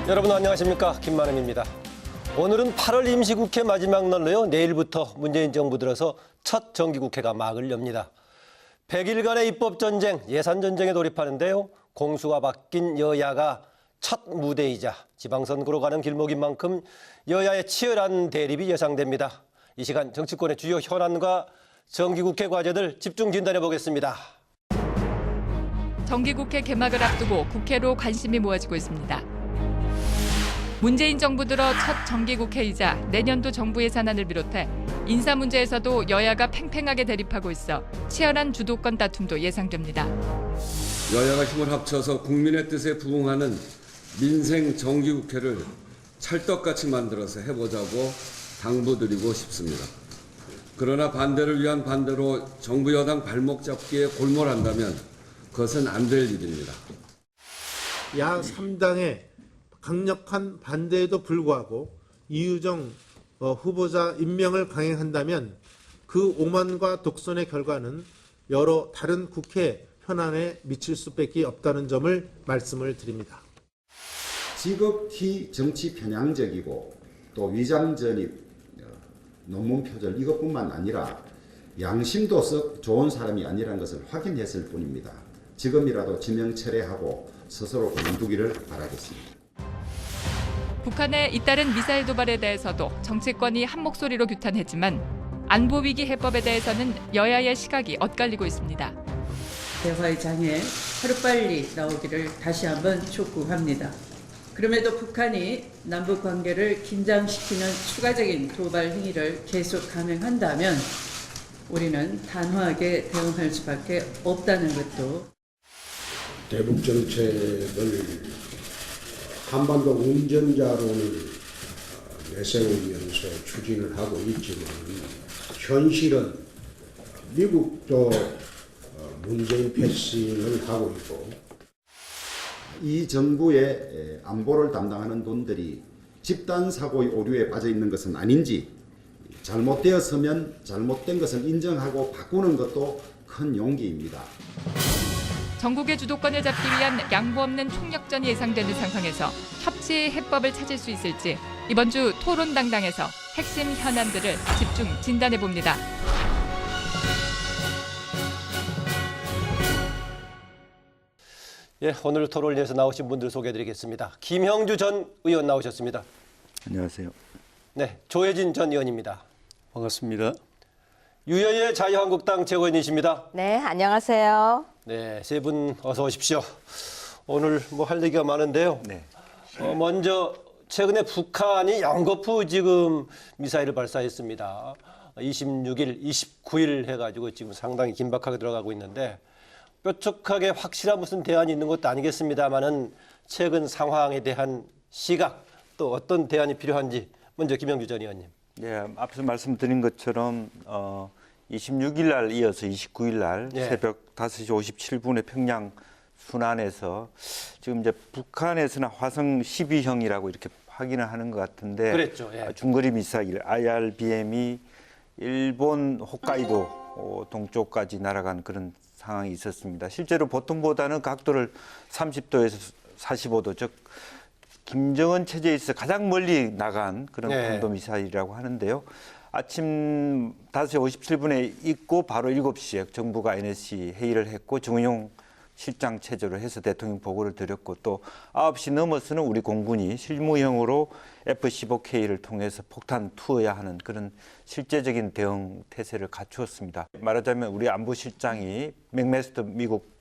여러분 안녕하십니까, 김만음입니다. 오늘은 8월 임시국회 마지막 날로요. 내일부터 문재인 정부 들어서 첫 정기국회가 막을 엽니다. 100일간의 입법전쟁, 예산전쟁에 돌입하는데요. 공수가 바뀐 여야가 첫 무대이자 지방선거로 가는 길목인 만큼 여야의 치열한 대립이 예상됩니다. 이 시간 정치권의 주요 현안과 정기국회 과제들 집중 진단해 보겠습니다. 정기국회 개막을 앞두고 국회로 관심이 모아지고 있습니다. 문재인 정부 들어 첫 정기국회이자 내년도 정부 예산안을 비롯해 인사 문제에서도 여야가 팽팽하게 대립하고 있어 치열한 주도권 다툼도 예상됩니다. 여야가 힘을 합쳐서 국민의 뜻에 부응하는 민생 정기국회를 찰떡같이 만들어서 해보자고 당부드리고 싶습니다. 그러나 반대를 위한 반대로 정부 여당 발목 잡기에 골몰한다면 그것은 안 될 일입니다. 야 3당의 강력한 반대에도 불구하고 이유정 후보자 임명을 강행한다면 그 오만과 독선의 결과는 여러 다른 국회 현안에 미칠 수밖에 없다는 점을 말씀을 드립니다. 지극히 정치 편향적이고 또 위장전입, 논문 표절 이것뿐만 아니라 양심도 썩 좋은 사람이 아니라는 것을 확인했을 뿐입니다. 지금이라도 지명 철회하고 스스로 그만두기를 바라겠습니다. 북한의 잇따른 미사일 도발에 대해서도 정치권이 한 목소리로 규탄했지만 안보위기 해법에 대해서는 여야의 시각이 엇갈리고 있습니다. 대화의 장에 하루빨리 나오기를 다시 한번 촉구합니다. 그럼에도 북한이 남북 관계를 긴장시키는 추가적인 도발 행위를 계속 감행한다면 우리는 단호하게 대응할 수밖에 없다는 것도. 대북 정책을 한반도 운전자론을 내세우면서 추진을 하고 있지만 현실은 미국도 문재인 패싱을 하고 있고, 이 정부의 안보를 담당하는 분들이 집단 사고의 오류에 빠져 있는 것은 아닌지, 잘못되었으면 잘못된 것을 인정하고 바꾸는 것도 큰 용기입니다. 전국의 주도권을 잡기 위한 양보 없는 총력전이 예상되는 상황에서 협치의 해법을 찾을 수 있을지 이번 주 토론당당에서 핵심 현안들을 집중 진단해 봅니다. 예, 오늘 토론을 위해서 나오신 분들 소개해드리겠습니다. 김형주 전 의원 나오셨습니다. 안녕하세요. 네, 조혜진 전 의원입니다. 반갑습니다. 유여의 자유한국당 최고위원이십니다. 네, 안녕하세요. 네, 세 분 어서 오십시오. 오늘 뭐 할 얘기가 많은데요. 네. 먼저 최근에 북한이 연거푸 지금 미사일을 발사했습니다. 26일, 29일 해가지고 지금 상당히 긴박하게 들어가고 있는데 뾰족하게 확실한 무슨 대안이 있는 것도 아니겠습니다만은 최근 상황에 대한 시각 또 어떤 대안이 필요한지 먼저 김영주 전 의원님. 네, 앞서 말씀드린 것처럼 26일 날 이어서 29일 날 예. 새벽 5시 57분에 평양 순안에서 지금 이제 북한에서는 화성 12형이라고 이렇게 확인을 하는 것 같은데 그랬죠. 예. 중거리 미사일 IRBM이 일본 홋카이도 동쪽까지 날아간 그런 상황이 있었습니다. 실제로 보통보다는 각도를 30도에서 45도, 즉 김정은 체제에 있어 가장 멀리 나간 그런 네. 탄도 미사일이라고 하는데요. 아침 5시 57분에 있고 바로 7시에 정부가 NSC 회의를 했고 정의용 실장 체제로 해서 대통령 보고를 드렸고 또 9시 넘어서는 우리 공군이 실무형으로 F-15K를 통해서 폭탄 투어야 하는 그런 실제적인 대응 태세를 갖추었습니다. 말하자면 우리 안보실장이 맥메스터 미국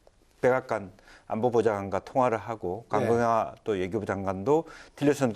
백악관 안보보좌관과 통화를 하고 강경화 또 외교부 장관도 틸러슨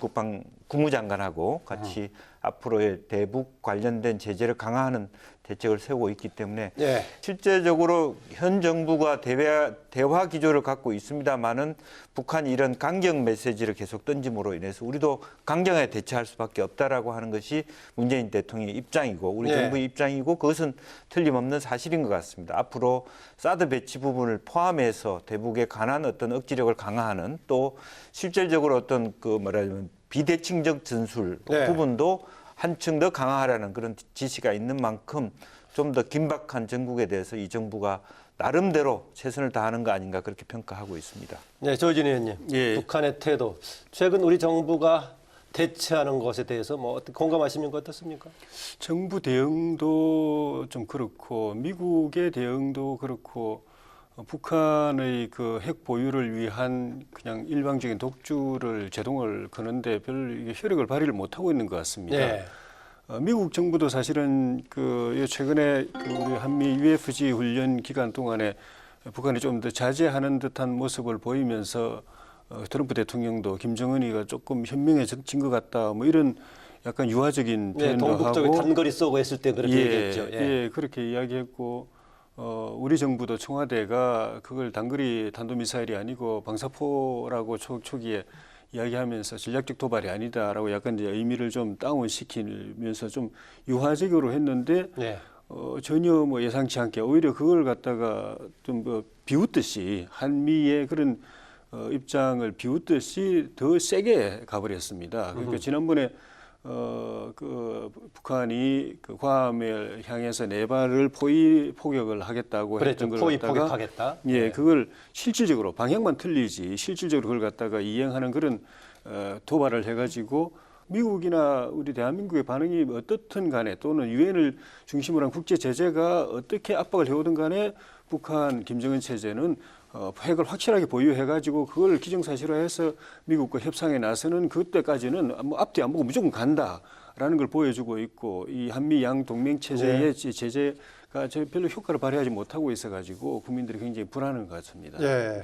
국무장관하고 같이 앞으로의 대북 관련된 제재를 강화하는 대책을 세우고 있기 때문에 네. 실제적으로 현 정부가 대화 기조를 갖고 있습니다만은 북한이 이런 강경 메시지를 계속 던짐으로 인해서 우리도 강경하게 대처할 수밖에 없다라고 하는 것이 문재인 대통령의 입장이고 우리 네. 정부의 입장이고 그것은 틀림없는 사실인 것 같습니다. 앞으로 사드 배치 부분을 포함해서 대북에 관한 어떤 억지력을 강화하는 또 실질적으로 어떤 그 말하자면 비대칭적 전술 네. 부분도 한층 더 강화하라는 그런 지시가 있는 만큼 좀 더 긴박한 전국에 대해서 이 정부가 나름대로 최선을 다하는 거 아닌가 그렇게 평가하고 있습니다. 네, 조진 의원님. 예. 북한의 태도. 최근 우리 정부가 대처하는 것에 대해서 뭐 공감하시는 거 어떻습니까? 정부 대응도 좀 그렇고 미국의 대응도 그렇고 북한의 그 핵 보유를 위한 그냥 일방적인 독주를 제동을 거는데 별 이게 효력을 발휘를 못하고 있는 것 같습니다. 네. 미국 정부도 사실은 그 최근에 그 우리 한미 UFG 훈련 기간 동안에 북한이 좀 더 자제하는 듯한 모습을 보이면서 트럼프 대통령도 김정은이가 조금 현명해진 것 같다 뭐 이런 약간 유화적인 네, 표현도 동북 쪽에 하고 단거리 쏘고 했을 때 그렇게 얘기했죠. 예, 그렇게 이야기했고 우리 정부도 청와대가 그걸 단거리 탄도미사일이 아니고 방사포라고 초기에 이야기하면서 전략적 도발이 아니다라고 약간 이제 의미를 좀 다운시키면서 좀 유화적으로 했는데 네. 전혀 뭐 예상치 않게 오히려 그걸 갖다가 좀 뭐 비웃듯이 한미의 그런 입장을 비웃듯이 더 세게 가버렸습니다. 그러니까 지난번에 그 북한이 그 괌을 향해서 네 발을 포격을 하겠다고 그랬죠. 했던 걸 포위 갖다가 포격하겠다. 예, 네. 그걸 실질적으로 방향만 틀리지 실질적으로 그걸 갖다가 이행하는 그런 도발을 해가지고 미국이나 우리 대한민국의 반응이 어떻든 간에 또는 유엔을 중심으로 한 국제 제재가 어떻게 압박을 해오든 간에 북한 김정은 체제는 핵을 확실하게 보유해가지고 그걸 기정사실화해서 미국과 협상에 나서는 그때까지는 뭐 앞뒤 안 보고 무조건 간다라는 걸 보여주고 있고 이 한미 양 동맹 체제의 제재가 별로 효과를 발휘하지 못하고 있어가지고 국민들이 굉장히 불안한 것 같습니다. 네.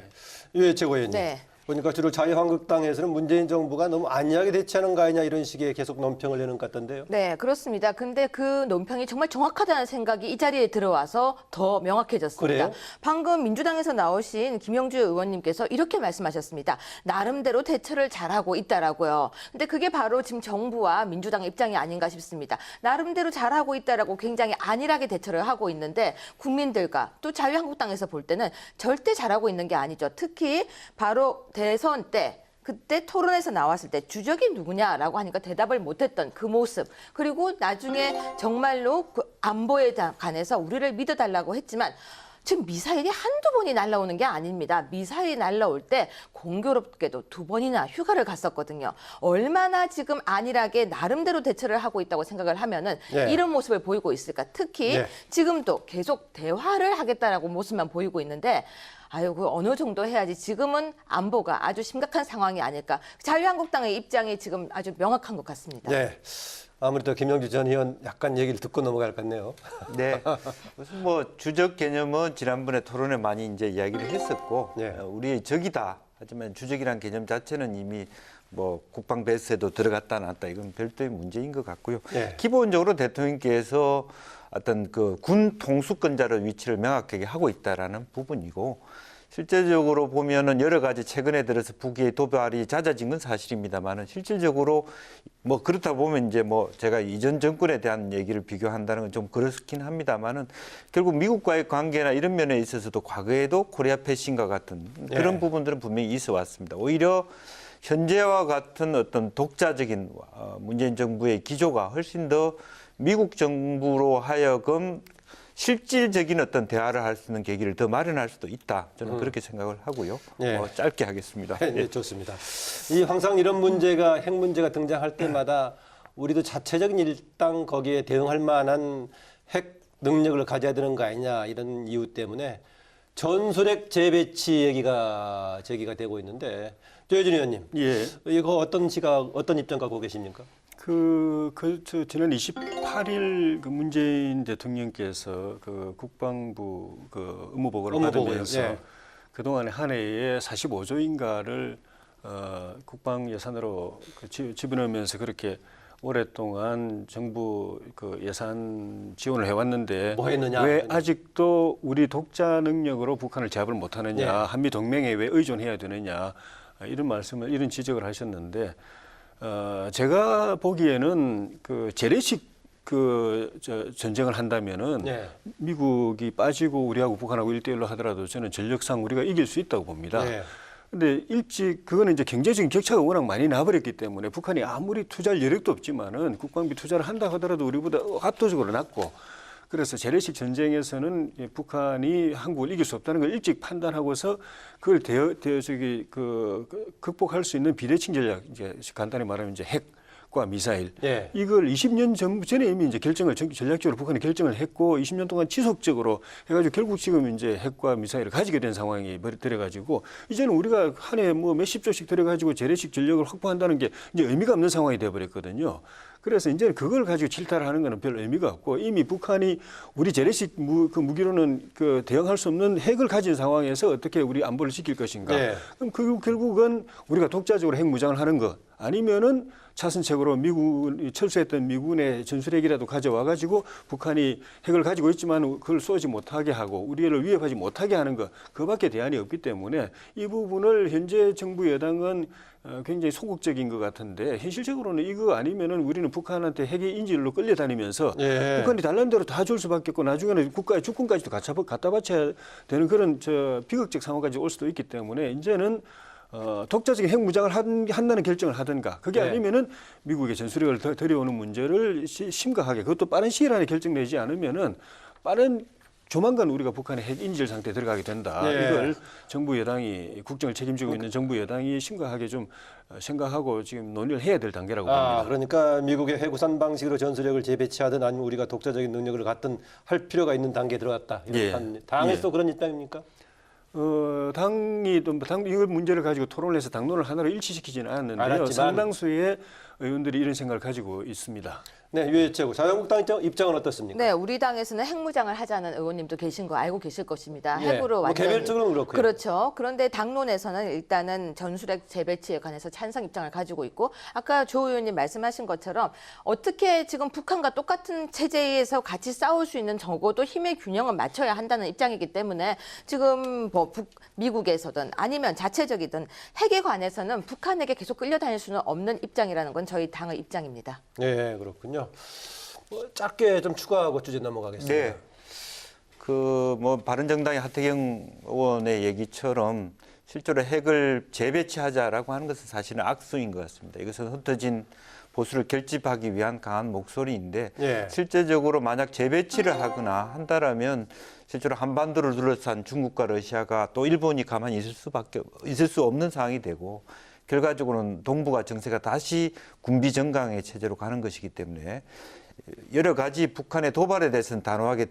유해 최고위원님. 네. 보니까 주로 자유한국당에서는 문재인 정부가 너무 안이하게 대처하는 거 아니냐 이런 식의 계속 논평을 내는 것 같던데요. 네, 그렇습니다. 근데 그 논평이 정말 정확하다는 생각이 이 자리에 들어와서 더 명확해졌습니다. 그래요? 방금 민주당에서 나오신 김영주 의원님께서 이렇게 말씀하셨습니다. 나름대로 대처를 잘하고 있다라고요. 근데 그게 바로 지금 정부와 민주당의 입장이 아닌가 싶습니다. 나름대로 잘하고 있다라고 굉장히 안일하게 대처를 하고 있는데 국민들과 또 자유한국당에서 볼 때는 절대 잘하고 있는 게 아니죠. 특히 바로 대선 때 그때 토론에서 나왔을 때 주적이 누구냐라고 하니까 대답을 못했던 그 모습 그리고 나중에 정말로 그 안보에 관해서 우리를 믿어달라고 했지만 지금 미사일이 한두 번이 날라오는 게 아닙니다. 미사일이 날라올 때 공교롭게도 2번이나 휴가를 갔었거든요. 얼마나 지금 안일하게 나름대로 대처를 하고 있다고 생각을 하면은 네. 이런 모습을 보이고 있을까. 특히 네. 지금도 계속 대화를 하겠다라고 모습만 보이고 있는데 아유, 그 어느 정도 해야지. 지금은 안보가 아주 심각한 상황이 아닐까. 자유한국당의 입장이 지금 아주 명확한 것 같습니다. 네. 아무래도 김영주 전 의원 약간 얘기를 듣고 넘어갈 것 같네요. 네. 무슨 뭐 주적 개념은 지난번에 토론에 많이 이제 이야기를 했었고 네. 우리의 적이다. 하지만 주적이란 개념 자체는 이미 뭐 국방 배스에도 들어갔다 놨다 이건 별도의 문제인 것 같고요. 네. 기본적으로 대통령께서 어떤 그 군 통수권자의 위치를 명확하게 하고 있다라는 부분이고 실제적으로 보면은 여러 가지 최근에 들어서 북의 도발이 잦아진 건 사실입니다만은 실질적으로 뭐 그렇다 보면 이제 뭐 제가 이전 정권에 대한 얘기를 비교한다는 건 좀 그렇긴 합니다만은 결국 미국과의 관계나 이런 면에 있어서도 과거에도 코리아 패싱과 같은 그런 부분들은 분명히 있어 왔습니다. 오히려 현재와 같은 어떤 독자적인 문재인 정부의 기조가 훨씬 더 미국 정부로 하여금 실질적인 어떤 대화를 할 수 있는 계기를 더 마련할 수도 있다. 저는 그렇게 생각을 하고요. 네. 짧게 하겠습니다. 네, 좋습니다. 이 항상 이런 문제가 핵 문제가 등장할 때마다 우리도 자체적인 일당 거기에 대응할 만한 핵 능력을 가져야 되는 거 아니냐 이런 이유 때문에 전술핵 재배치 얘기가 제기가 되고 있는데 조혜진 의원님, 예. 이거 어떤 입장 갖고 계십니까? 저 지난 28일 그 문재인 대통령께서 그 국방부 그 업무보고를 업무보고요. 받으면서 예. 그동안에 한 해에 45조인가를 국방 예산으로 집어넣으면서 그렇게 오랫동안 정부 그 예산 지원을 해왔는데 뭐 했느냐? 왜 아직도 우리 독자 능력으로 북한을 제압을 못하느냐, 예. 한미 동맹에 왜 의존해야 되느냐 이런 지적을 하셨는데. 제가 보기에는 그 재래식 전쟁을 한다면은 네. 미국이 빠지고 우리하고 북한하고 1대1로 하더라도 저는 전력상 우리가 이길 수 있다고 봅니다. 네. 근데 일찍 그거는 이제 경제적인 격차가 워낙 많이 나버렸기 때문에 북한이 아무리 투자할 여력도 없지만은 국방비 투자를 한다 하더라도 우리보다 압도적으로 낮고 그래서 재래식 전쟁에서는 북한이 한국을 이길 수 없다는 걸 일찍 판단하고서 그걸 극복할 수 있는 비대칭 전략, 이제 간단히 말하면 이제 핵과 미사일, 예. 이걸 20년 전에 이미 이제 전략적으로 북한이 결정을 했고 20년 동안 지속적으로 해가지고 결국 지금 이제 핵과 미사일을 가지게 된 상황이 들어가지고 이제는 우리가 한 해 뭐 몇십 조씩 들어가지고 재래식 전력을 확보한다는 게 이제 의미가 없는 상황이 되어버렸거든요. 그래서 이제는 그걸 가지고 질타를 하는 거는 별 의미가 없고 이미 북한이 우리 재래식 무기로는 대응할 수 없는 핵을 가진 상황에서 어떻게 우리 안보를 지킬 것인가. 네. 그럼 결국은 우리가 독자적으로 핵 무장을 하는 것 아니면은 차선책으로 철수했던 미군의 전술핵이라도 가져와 가지고 북한이 핵을 가지고 있지만 그걸 쏘지 못하게 하고 우리를 위협하지 못하게 하는 것, 그밖에 대안이 없기 때문에 이 부분을 현재 정부 여당은 굉장히 소극적인 것 같은데 현실적으로는 이거 아니면은 우리는 북한한테 핵의 인질로 끌려다니면서 예. 북한이 달란 대로 다 줄 수밖에 없고 나중에는 국가의 주권까지도 갖다 바쳐야 되는 그런 비극적 상황까지 올 수도 있기 때문에 이제는 독자적인 핵 무장을 한다는 결정을 하든가 그게 네. 아니면은 미국의 전술핵을 들여오는 문제를 심각하게 그것도 빠른 시일 안에 결정내지 않으면은 조만간 우리가 북한의 핵 인질 상태에 들어가게 된다. 네. 이걸 정부 여당이 국정을 책임지고 있는 정부 여당이 심각하게 좀 생각하고 지금 논의를 해야 될 단계라고 봅니다. 그러니까 미국의 해구산 방식으로 전술핵을 재배치하든 아니면 우리가 독자적인 능력을 갖든 할 필요가 있는 단계에 들어갔다. 예. 당에서 그런 입장입니까? 당이 이걸 문제를 가지고 토론을 해서 당론을 하나로 일치시키지는 않았는데요. 알았지만. 상당수의 의원들이 이런 생각을 가지고 있습니다. 네, 유해채고 자유한국당 입장은 어떻습니까? 네, 우리 당에서는 핵무장을 하자는 의원님도 계신 거 알고 계실 것입니다. 예, 핵으로 뭐 완전히. 개별적으로는 그렇고요. 그렇죠. 그런데 당론에서는 일단은 전술핵 재배치에 관해서 찬성 입장을 가지고 있고 아까 조 의원님 말씀하신 것처럼 어떻게 지금 북한과 똑같은 체제에서 같이 싸울 수 있는 적어도 힘의 균형을 맞춰야 한다는 입장이기 때문에 지금 뭐 미국에서든 아니면 자체적이든 핵에 관해서는 북한에게 계속 끌려다닐 수는 없는 입장이라는 건 저희 당의 입장입니다. 네, 그렇군요. 짧게 좀 추가하고 주제 넘어가겠습니다. 네. 바른정당의 하태경 의원의 얘기처럼 실제로 핵을 재배치하자라고 하는 것은 사실은 악수인 것 같습니다. 이것은 흩어진 보수를 결집하기 위한 강한 목소리인데 예. 실제적으로 만약 재배치를 하거나 한다라면 실제로 한반도를 둘러싼 중국과 러시아가 또 일본이 가만히 있을 수 없는 상황이 되고 결과적으로는 동북아 정세가 다시 군비 정강의 체제로 가는 것이기 때문에 여러 가지 북한의 도발에 대해서는 단호하게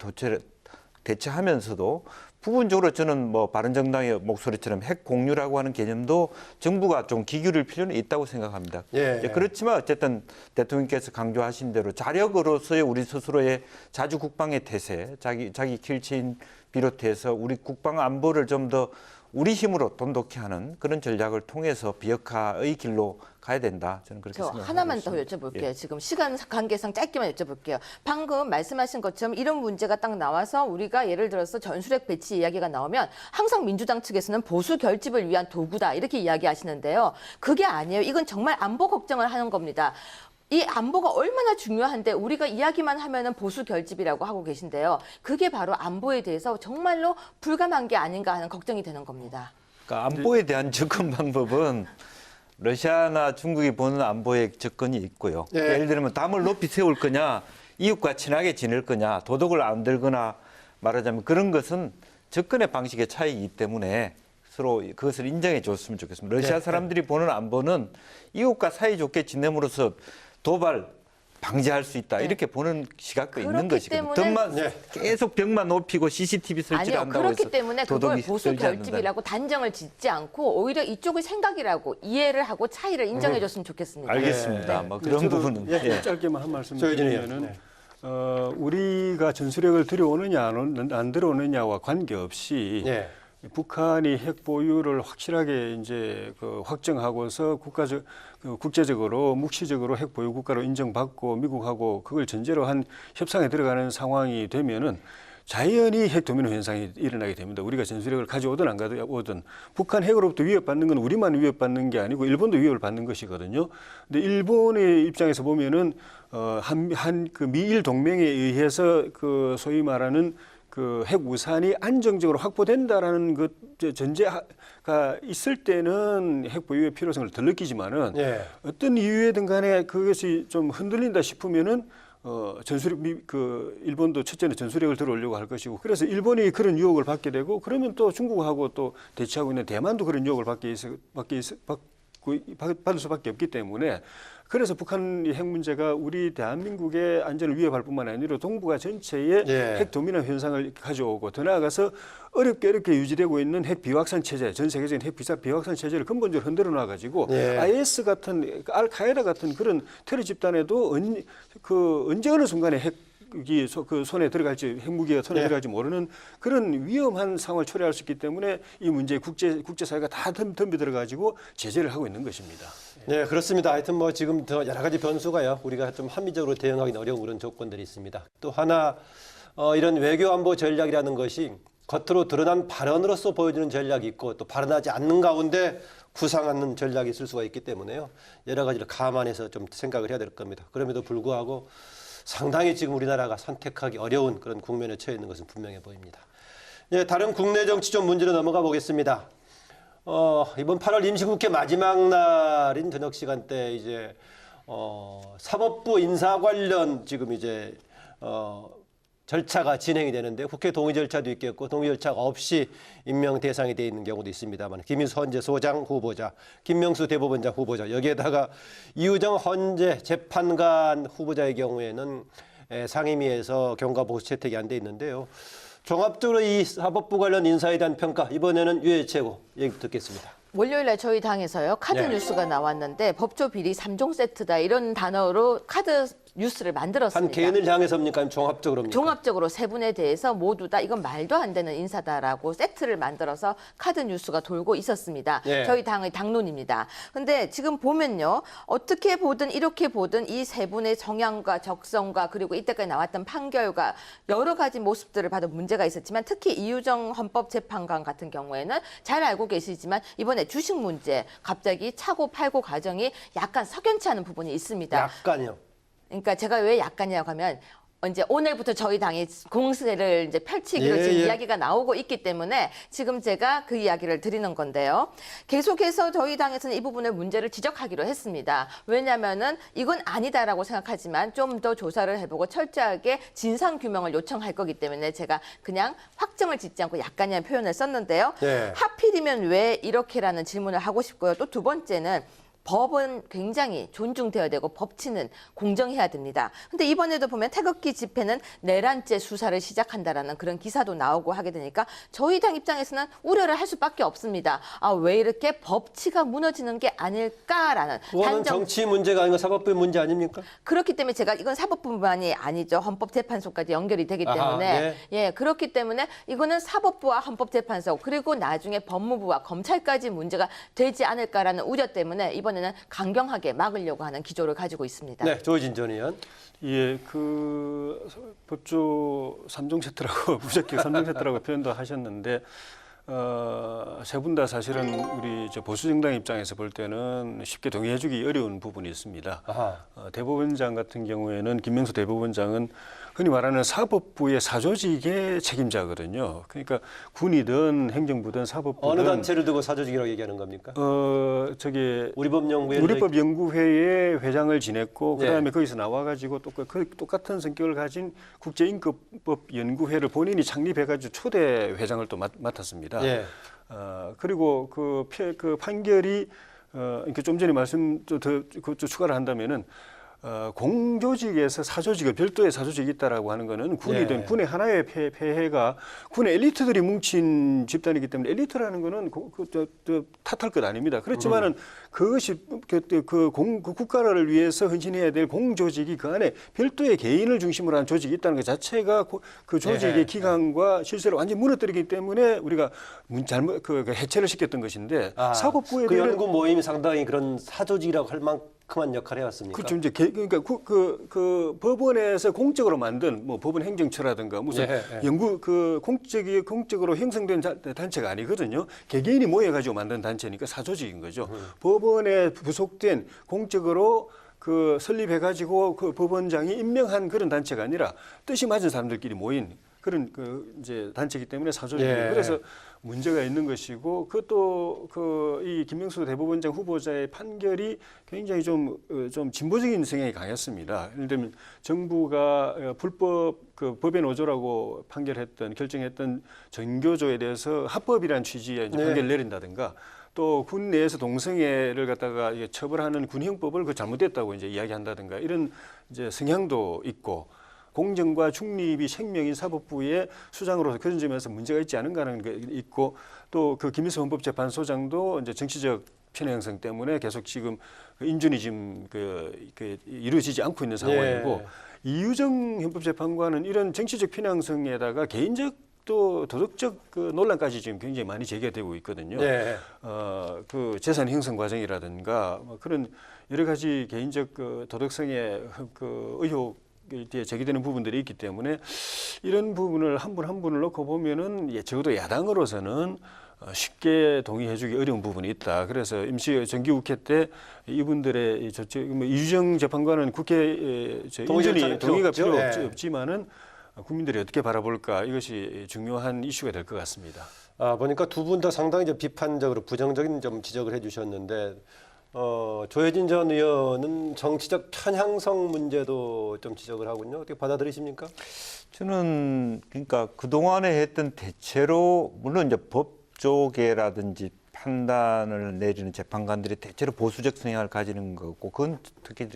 대처하면서도 부분적으로 저는 바른정당의 목소리처럼 핵 공유라고 하는 개념도 정부가 좀 기울일 필요는 있다고 생각합니다. 예. 그렇지만 어쨌든 대통령께서 강조하신 대로 자력으로서의 우리 스스로의 자주 국방의 태세, 자기 킬체인 비롯해서 우리 국방 안보를 좀 더 우리 힘으로 돈독히 하는 그런 전략을 통해서 비핵화의 길로 가야 된다. 저는 그렇게 저 생각합니다. 하나만 더 여쭤볼게요. 지금 시간 관계상 짧게만 여쭤볼게요. 방금 말씀하신 것처럼 이런 문제가 딱 나와서 우리가 예를 들어서 전술핵 배치 이야기가 나오면 항상 민주당 측에서는 보수 결집을 위한 도구다 이렇게 이야기하시는데요. 그게 아니에요. 이건 정말 안보 걱정을 하는 겁니다. 이 안보가 얼마나 중요한데 우리가 이야기만 하면은 보수 결집이라고 하고 계신데요. 그게 바로 안보에 대해서 정말로 불감한 게 아닌가 하는 걱정이 되는 겁니다. 그러니까 안보에 대한 접근 방법은 러시아나 중국이 보는 안보의 접근이 있고요. 예. 예를 들면 담을 높이 세울 거냐, 이웃과 친하게 지낼 거냐, 도덕을 안 들거나 말하자면 그런 것은 접근의 방식의 차이이기 때문에 서로 그것을 인정해 줬으면 좋겠습니다. 러시아 사람들이 보는 안보는 이웃과 사이좋게 지냄으로써 도발 방지할 수 있다 이렇게 보는 시각도 있는 것이거든요. 계속 벽만 높이고 CCTV 설치를 아니요. 한다고 해서 그렇기 때문에 그걸 도덕이 보수 떨지 않는다. 결집이라고 단정을 짓지 않고 오히려 이쪽의 생각이라고 이해를 하고 차이를 인정해줬으면 좋겠습니다. 알겠습니다. 그런 부분은 짧게만 한 말씀 조혜진 드리면은 의원. 우리가 전술핵을 들여오느냐 안 들여오느냐와 관계없이 예. 북한이 핵 보유를 확실하게 이제 확정하고서 국제적으로 묵시적으로 핵 보유 국가로 인정받고 미국하고 그걸 전제로 한 협상에 들어가는 상황이 되면은 자연히 핵 도미노 현상이 일어나게 됩니다. 우리가 전술핵을 가져오든 안 가져오든 북한 핵으로부터 위협받는 건 우리만 위협받는 게 아니고 일본도 위협을 받는 것이거든요. 근데 일본의 입장에서 보면은 그 미일 동맹에 의해서 소위 말하는 핵 우산이 안정적으로 확보된다라는 전제가 있을 때는 핵 보유의 필요성을 덜 느끼지만은 어떤 이유에든 간에 그것이 좀 흔들린다 싶으면은 일본도 첫째는 전술핵을 들어오려고 할 것이고 그래서 일본이 그런 유혹을 받게 되고 그러면 또 중국하고 또 대치하고 있는 대만도 그런 유혹을 받을 수밖에 없기 때문에 그래서 북한의 핵 문제가 우리 대한민국의 안전을 위협할 뿐만 아니라 동북아 전체에 예. 핵 도미난 현상을 가져오고 더 나아가서 어렵게 유지되고 있는 핵 비확산 체제, 전 세계적인 핵 비확산 체제를 근본적으로 흔들어 놔가지고 예. IS 같은 알카에다 같은 그런 테러 집단에도 언제 어느 순간에 핵이 그 손에 들어갈지 핵무기가 손에 예. 들어갈지 모르는 그런 위험한 상황을 초래할 수 있기 때문에 이 문제에 국제사회가 다 덤벼들어가지고 제재를 하고 있는 것입니다. 네, 그렇습니다. 하여튼 뭐 지금 더 여러 가지 변수가요. 우리가 좀 합리적으로 대응하기는 어려운 그런 조건들이 있습니다. 또 하나 이런 외교 안보 전략이라는 것이 겉으로 드러난 발언으로서 보여주는 전략이 있고 또 발언하지 않는 가운데 구상하는 전략이 있을 수가 있기 때문에요. 여러 가지를 감안해서 좀 생각을 해야 될 겁니다. 그럼에도 불구하고 상당히 지금 우리나라가 선택하기 어려운 그런 국면에 처해 있는 것은 분명해 보입니다. 예, 다른 국내 정치 좀 문제로 넘어가 보겠습니다. 이번 8월 임시국회 마지막 날인 저녁 시간대 이제 사법부 인사 관련 지금 이제 절차가 진행이 되는데 국회 동의 절차도 있겠고 동의 절차가 없이 임명 대상이 되어 있는 경우도 있습니다만 김인수 헌재 소장 후보자, 김명수 대법원장 후보자 여기에다가 이우정 헌재 재판관 후보자의 경우에는 상임위에서 경과 보수 채택이 안 돼 있는데요. 종합적으로 이 사법부 관련 인사에 대한 평가 이번에는 유해 최고 얘기 듣겠습니다. 월요일날 저희 당에서요 카드 네. 뉴스가 나왔는데 법조 비리 3종 세트다 이런 단어로 카드 뉴스를 만들었습니다. 한 개인을 향해서입니까? 아니면 종합적으로입니까? 종합적으로 세 분에 대해서 모두 다 이건 말도 안 되는 인사다라고 세트를 만들어서 카드 뉴스가 돌고 있었습니다. 예. 저희 당의 당론입니다. 근데 지금 보면요. 어떻게 보든 이렇게 보든 이 세 분의 정향과 적성과 그리고 이때까지 나왔던 판결과 여러 가지 모습들을 봐도 문제가 있었지만 특히 이우정 헌법재판관 같은 경우에는 잘 알고 계시지만 이번에 주식 문제 갑자기 차고 팔고 과정이 약간 석연치 않은 부분이 있습니다. 약간요. 그러니까 제가 왜 약간이라고 하면 이제 오늘부터 저희 당이 공세를 이제 펼치기로 지금 이야기가 나오고 있기 때문에 지금 제가 그 이야기를 드리는 건데요. 계속해서 저희 당에서는 이 부분을 문제를 지적하기로 했습니다. 왜냐하면은 이건 아니다라고 생각하지만 좀 더 조사를 해보고 철저하게 진상 규명을 요청할 거기 때문에 제가 그냥 확정을 짓지 않고 약간이라는 표현을 썼는데요. 네. 하필이면 왜 이렇게라는 질문을 하고 싶고요. 또 두 번째는 법은 굉장히 존중되어야 되고 법치는 공정해야 됩니다. 근데 이번에도 보면 태극기 집회는 내란죄 수사를 시작한다라는 그런 기사도 나오고 하게 되니까 저희 당 입장에서는 우려를 할 수밖에 없습니다. 왜 이렇게 법치가 무너지는 게 아닐까라는 그거는 정치 문제가 아니고 사법부의 문제 아닙니까? 그렇기 때문에 제가 이건 사법부만이 아니죠. 헌법재판소까지 연결이 되기 때문에 네. 예 그렇기 때문에 이거는 사법부와 헌법재판소 그리고 나중에 법무부와 검찰까지 문제가 되지 않을까라는 우려 때문에 이번에는 강경하게 막으려고 하는 기조를 가지고 있습니다. 네, 조진 전 의원. 예, 그 법조 3종 세트라고 무적기 3종 세트라고 표현도 하셨는데 세 분 다 사실은 우리 보수 정당 입장에서 볼 때는 쉽게 동의해주기 어려운 부분이 있습니다. 대법원장 같은 경우에는 김명수 대법원장은 흔히 말하는 사법부의 사조직의 책임자거든요. 그러니까 군이든 행정부든 사법부든 어느 단체를 두고 사조직이라고 얘기하는 겁니까? 우리법연구회의 회장을 지냈고 네. 그다음에 거기서 나와가지고 똑같은 성격을 가진 국제인권법 연구회를 본인이 창립해가지고 초대 회장을 또 맡았습니다. 예. 그리고 그 판결이 그러니까 좀 전에 말씀 더 추가를 한다면은. 공조직에서 사조직을 별도의 사조직이 있다라고 하는 거는 군이든 예. 군의 하나의 폐해가 군의 엘리트들이 뭉친 집단이기 때문에 엘리트라는 거는 탓할 것 아닙니다. 그렇지만은 그것이 그 국가를 위해서 헌신해야 될 공조직이 그 안에 별도의 개인을 중심으로 한 조직이 있다는 것 자체가 그 조직의 예. 기강과 실세를 완전히 무너뜨리기 때문에 우리가 잘못 해체를 시켰던 것인데 사법부에 그 대한 연구 모임이 상당히 그런 사조직이라고 할 만큼한 역할을 해왔습니까? 그렇죠. 이제 그러니까 그 법원에서 공적으로 만든 뭐 법원 행정처라든가 무슨 연구 공적으로 형성된 단체가 아니거든요. 개개인이 모여가지고 만든 단체니까 사조직인 거죠. 법원에 부속된 공적으로 설립해가지고 그 법원장이 임명한 그런 단체가 아니라 뜻이 맞은 사람들끼리 모인 그런 이제 단체이기 때문에 사조직이에요. 그래서 문제가 있는 것이고 그것도 이 김명수 대법원장 후보자의 판결이 굉장히 좀 진보적인 성향이 강했습니다. 예를 들면 정부가 불법 법의 노조라고 결정했던 전교조에 대해서 합법이라는 취지의 이제 판결을 내린다든가 또 군 내에서 동성애를 갖다가 이게 처벌하는 군형법을 잘못됐다고 이제 이야기한다든가 이런 이제 성향도 있고 공정과 중립이 생명인 사법부의 수장으로서 그런 점에서 문제가 있지 않은가 하는 게 있고 또 그 김일성 헌법재판소장도 이제 정치적 편향 형성 때문에 계속 지금 인준이 지금 이루어지지 않고 있는 상황이고 이유정 헌법재판관은 이런 정치적 편향 형성에다가 개인적 또 도덕적 논란까지 지금 굉장히 많이 제기되고 있거든요. 그 재산 형성 과정이라든가 뭐 그런 여러 가지 개인적 도덕성의 의혹 제기되는 부분들이 있기 때문에 이런 부분을 한 분 한 분을 놓고 보면은 적어도 야당으로서는 쉽게 동의해주기 어려운 부분이 있다. 그래서 임시 정기국회 때 이분들의 이주정 재판관은 국회 인준이 동의가 필요 없지만은 국민들이 어떻게 바라볼까 이것이 중요한 이슈가 될 것 같습니다. 보니까 두 분 다 상당히 좀 비판적으로 부정적인 점 지적을 해주셨는데 조혜진 전 의원은 정치적 편향성 문제도 좀 지적을 하군요. 어떻게 받아들이십니까? 저는 그러니까 그동안에 했던 대체로 물론 이제 법조계라든지 판단을 내리는 재판관들이 대체로 보수적 성향을 가지는 거고 그건 특히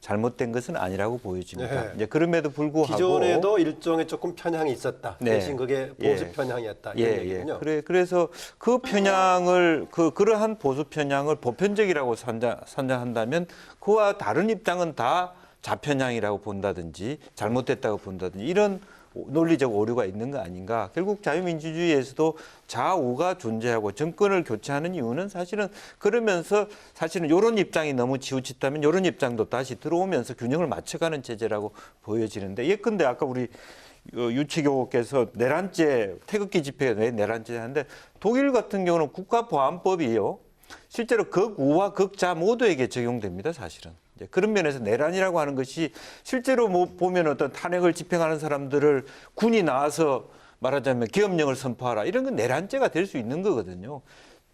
잘못된 것은 아니라고 보여집니다. 이제 그럼에도 불구하고 기존에도 일종의 조금 편향이 있었다. 대신 그게 보수 편향이었다. 이런 얘기군요. 그래서 그 편향을 그러한 보수 편향을 보편적이라고 선정한다면 그와 다른 입장은 다 좌편향이라고 본다든지 잘못됐다고 본다든지 이런 논리적 오류가 있는 거 아닌가. 결국 자유민주주의에서도 좌우가 존재하고 정권을 교체하는 이유는 사실은 그러면서 사실은 이런 입장이 너무 치우쳤다면 이런 입장도 다시 들어오면서 균형을 맞춰가는 체제라고 보여지는데 예컨대 아까 우리 유치교께서 내란죄 태극기 집회에 왜 내란죄 하는데 독일 같은 경우는 국가보안법이요. 실제로 극우와 극자 모두에게 적용됩니다. 사실은. 그런 면에서 내란이라고 하는 것이 실제로 보면 어떤 탄핵을 집행하는 사람들을 군이 나와서 말하자면 계엄령을 선포하라 이런 건 내란죄가 될 수 있는 거거든요.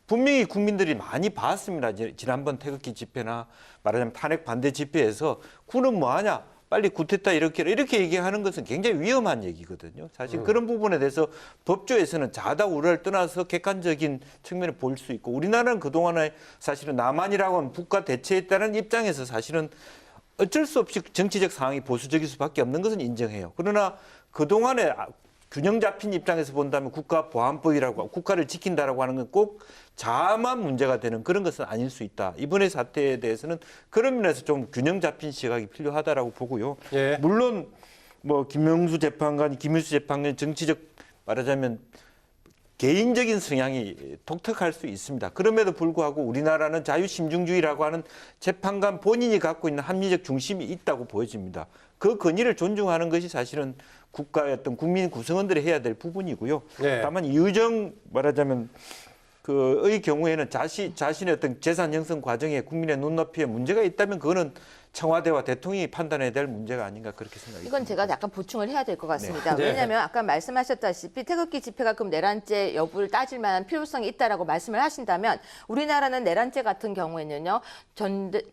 분명히 국민들이 많이 봤습니다. 지난번 태극기 집회나 말하자면 탄핵 반대 집회에서 군은 뭐하냐? 빨리 구태타 이렇게 얘기하는 것은 굉장히 위험한 얘기거든요. 사실 그런 부분에 대해서 법조에서는 자다 우를 떠나서 객관적인 측면을 볼 수 있고 우리나라는 그동안에 사실은 남한이라고 하면 북과 대체했다는 입장에서 사실은 어쩔 수 없이 정치적 상황이 보수적일 수밖에 없는 것은 인정해요. 그러나 그동안에 균형 잡힌 입장에서 본다면 국가보안법이라고 국가를 지킨다라고 하는 건 꼭 자만 문제가 되는 그런 것은 아닐 수 있다. 이번의 사태에 대해서는 그런 면에서 좀 균형 잡힌 시각이 필요하다라고 보고요. 물론 뭐 김명수 재판관, 김일수 재판관 정치적 말하자면 개인적인 성향이 독특할 수 있습니다. 그럼에도 불구하고 우리나라는 자유심중주의라고 하는 재판관 본인이 갖고 있는 합리적 중심이 있다고 보여집니다. 그 권위를 존중하는 것이 사실은 국가의 어떤 국민 구성원들이 해야 될 부분이고요. 다만 이유정 말하자면 의 경우에는 자신의 어떤 재산 형성 과정에 국민의 눈높이에 문제가 있다면 그거는 청와대와 대통령이 판단해야 될 문제가 아닌가 그렇게 생각합니다. 이건 제가 약간 보충을 해야 될 것 같습니다. 왜냐하면 아까 말씀하셨다시피 태극기 집회가 그럼 내란죄 여부를 따질 만한 필요성이 있다라고 말씀을 하신다면 우리나라는 내란죄 같은 경우에는요.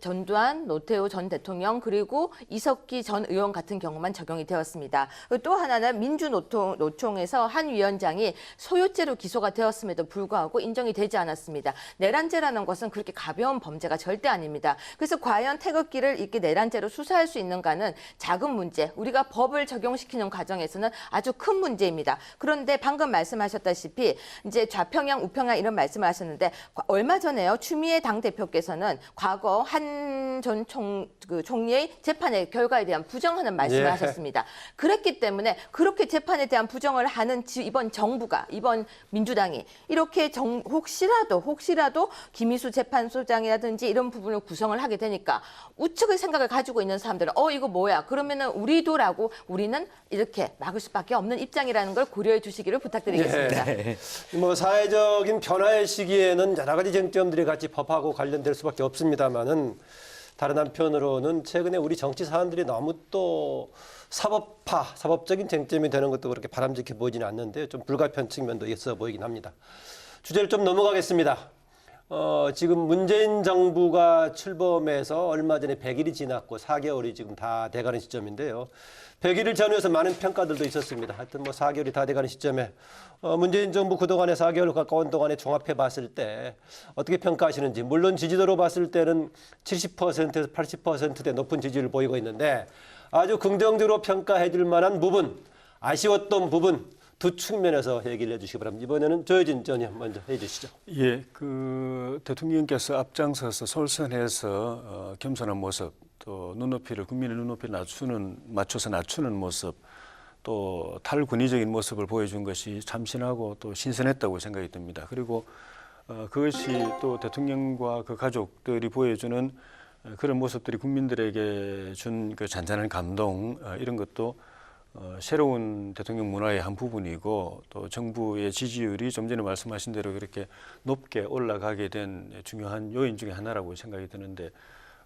전두환, 노태우 전 대통령 그리고 이석기 전 의원 같은 경우만 적용이 되었습니다. 또 하나는 민주노총에서 한 위원장이 소요죄로 기소가 되었음에도 불구하고 인정이 되지 않았습니다. 내란죄라는 것은 그렇게 가벼운 범죄가 절대 아닙니다. 그래서 과연 태극기를 이렇게 내란죄로 수사할 수 있는가는 작은 문제, 우리가 법을 적용시키는 과정에서는 아주 큰 문제입니다. 그런데 방금 말씀하셨다시피 이제 좌평양, 우평양 이런 말씀을 하셨는데 얼마 전에요. 추미애 당대표께서는 과거 한 전 총리의 재판의 결과에 대한 부정하는 말씀을 하셨습니다. 그랬기 때문에 그렇게 재판에 대한 부정을 하는 이번 정부가, 이번 민주당이 이렇게 혹시라도 김희수 재판소장이라든지 이런 부분을 구성을 하게 되니까 우측의 생각을 가지고 있는 사람들은 이거 뭐야? 그러면은 우리는 이렇게 막을 수밖에 없는 입장이라는 걸 고려해 주시기를 부탁드리겠습니다. 뭐 사회적인 변화의 시기에는 여러 가지 쟁점들이 같이 법하고 관련될 수밖에 없습니다만은 다른 한편으로는 최근에 우리 정치 사안들이 너무 또 사법적인 쟁점이 되는 것도 그렇게 바람직해 보이지는 않는데 좀 불가피한 측면도 있어 보이긴 합니다. 주제를 좀 넘어가겠습니다. 지금 문재인 정부가 출범해서 얼마 전에 100일이 지났고 4개월이 지금 다 돼가는 시점인데요. 100일을 전후해서 많은 평가들도 있었습니다. 하여튼 뭐 4개월이 다 돼가는 시점에 문재인 정부 그동안의 4개월 가까운 동안에 종합해 봤을 때 어떻게 평가하시는지, 물론 지지도로 봤을 때는 70%에서 80%대 높은 지지를 보이고 있는데 아주 긍정적으로 평가해 줄 만한 부분, 아쉬웠던 부분 두 측면에서 얘기를 해주시기 바랍니다. 이번에는 조혜진 전 의원 먼저 해주시죠. 예, 그 대통령께서 앞장서서 솔선해서 겸손한 모습, 또 눈높이를 국민의 눈높이를 맞춰서 낮추는 모습, 또 탈권위적인 모습을 보여준 것이 참신하고 또 신선했다고 생각이 듭니다. 그리고 그것이 또 대통령과 그 가족들이 보여주는 그런 모습들이 국민들에게 준 그 잔잔한 감동, 이런 것도 새로운 대통령 문화의 한 부분이고, 또 정부의 지지율이 좀 전에 말씀하신 대로 그렇게 높게 올라가게 된 중요한 요인 중에 하나라고 생각이 드는데,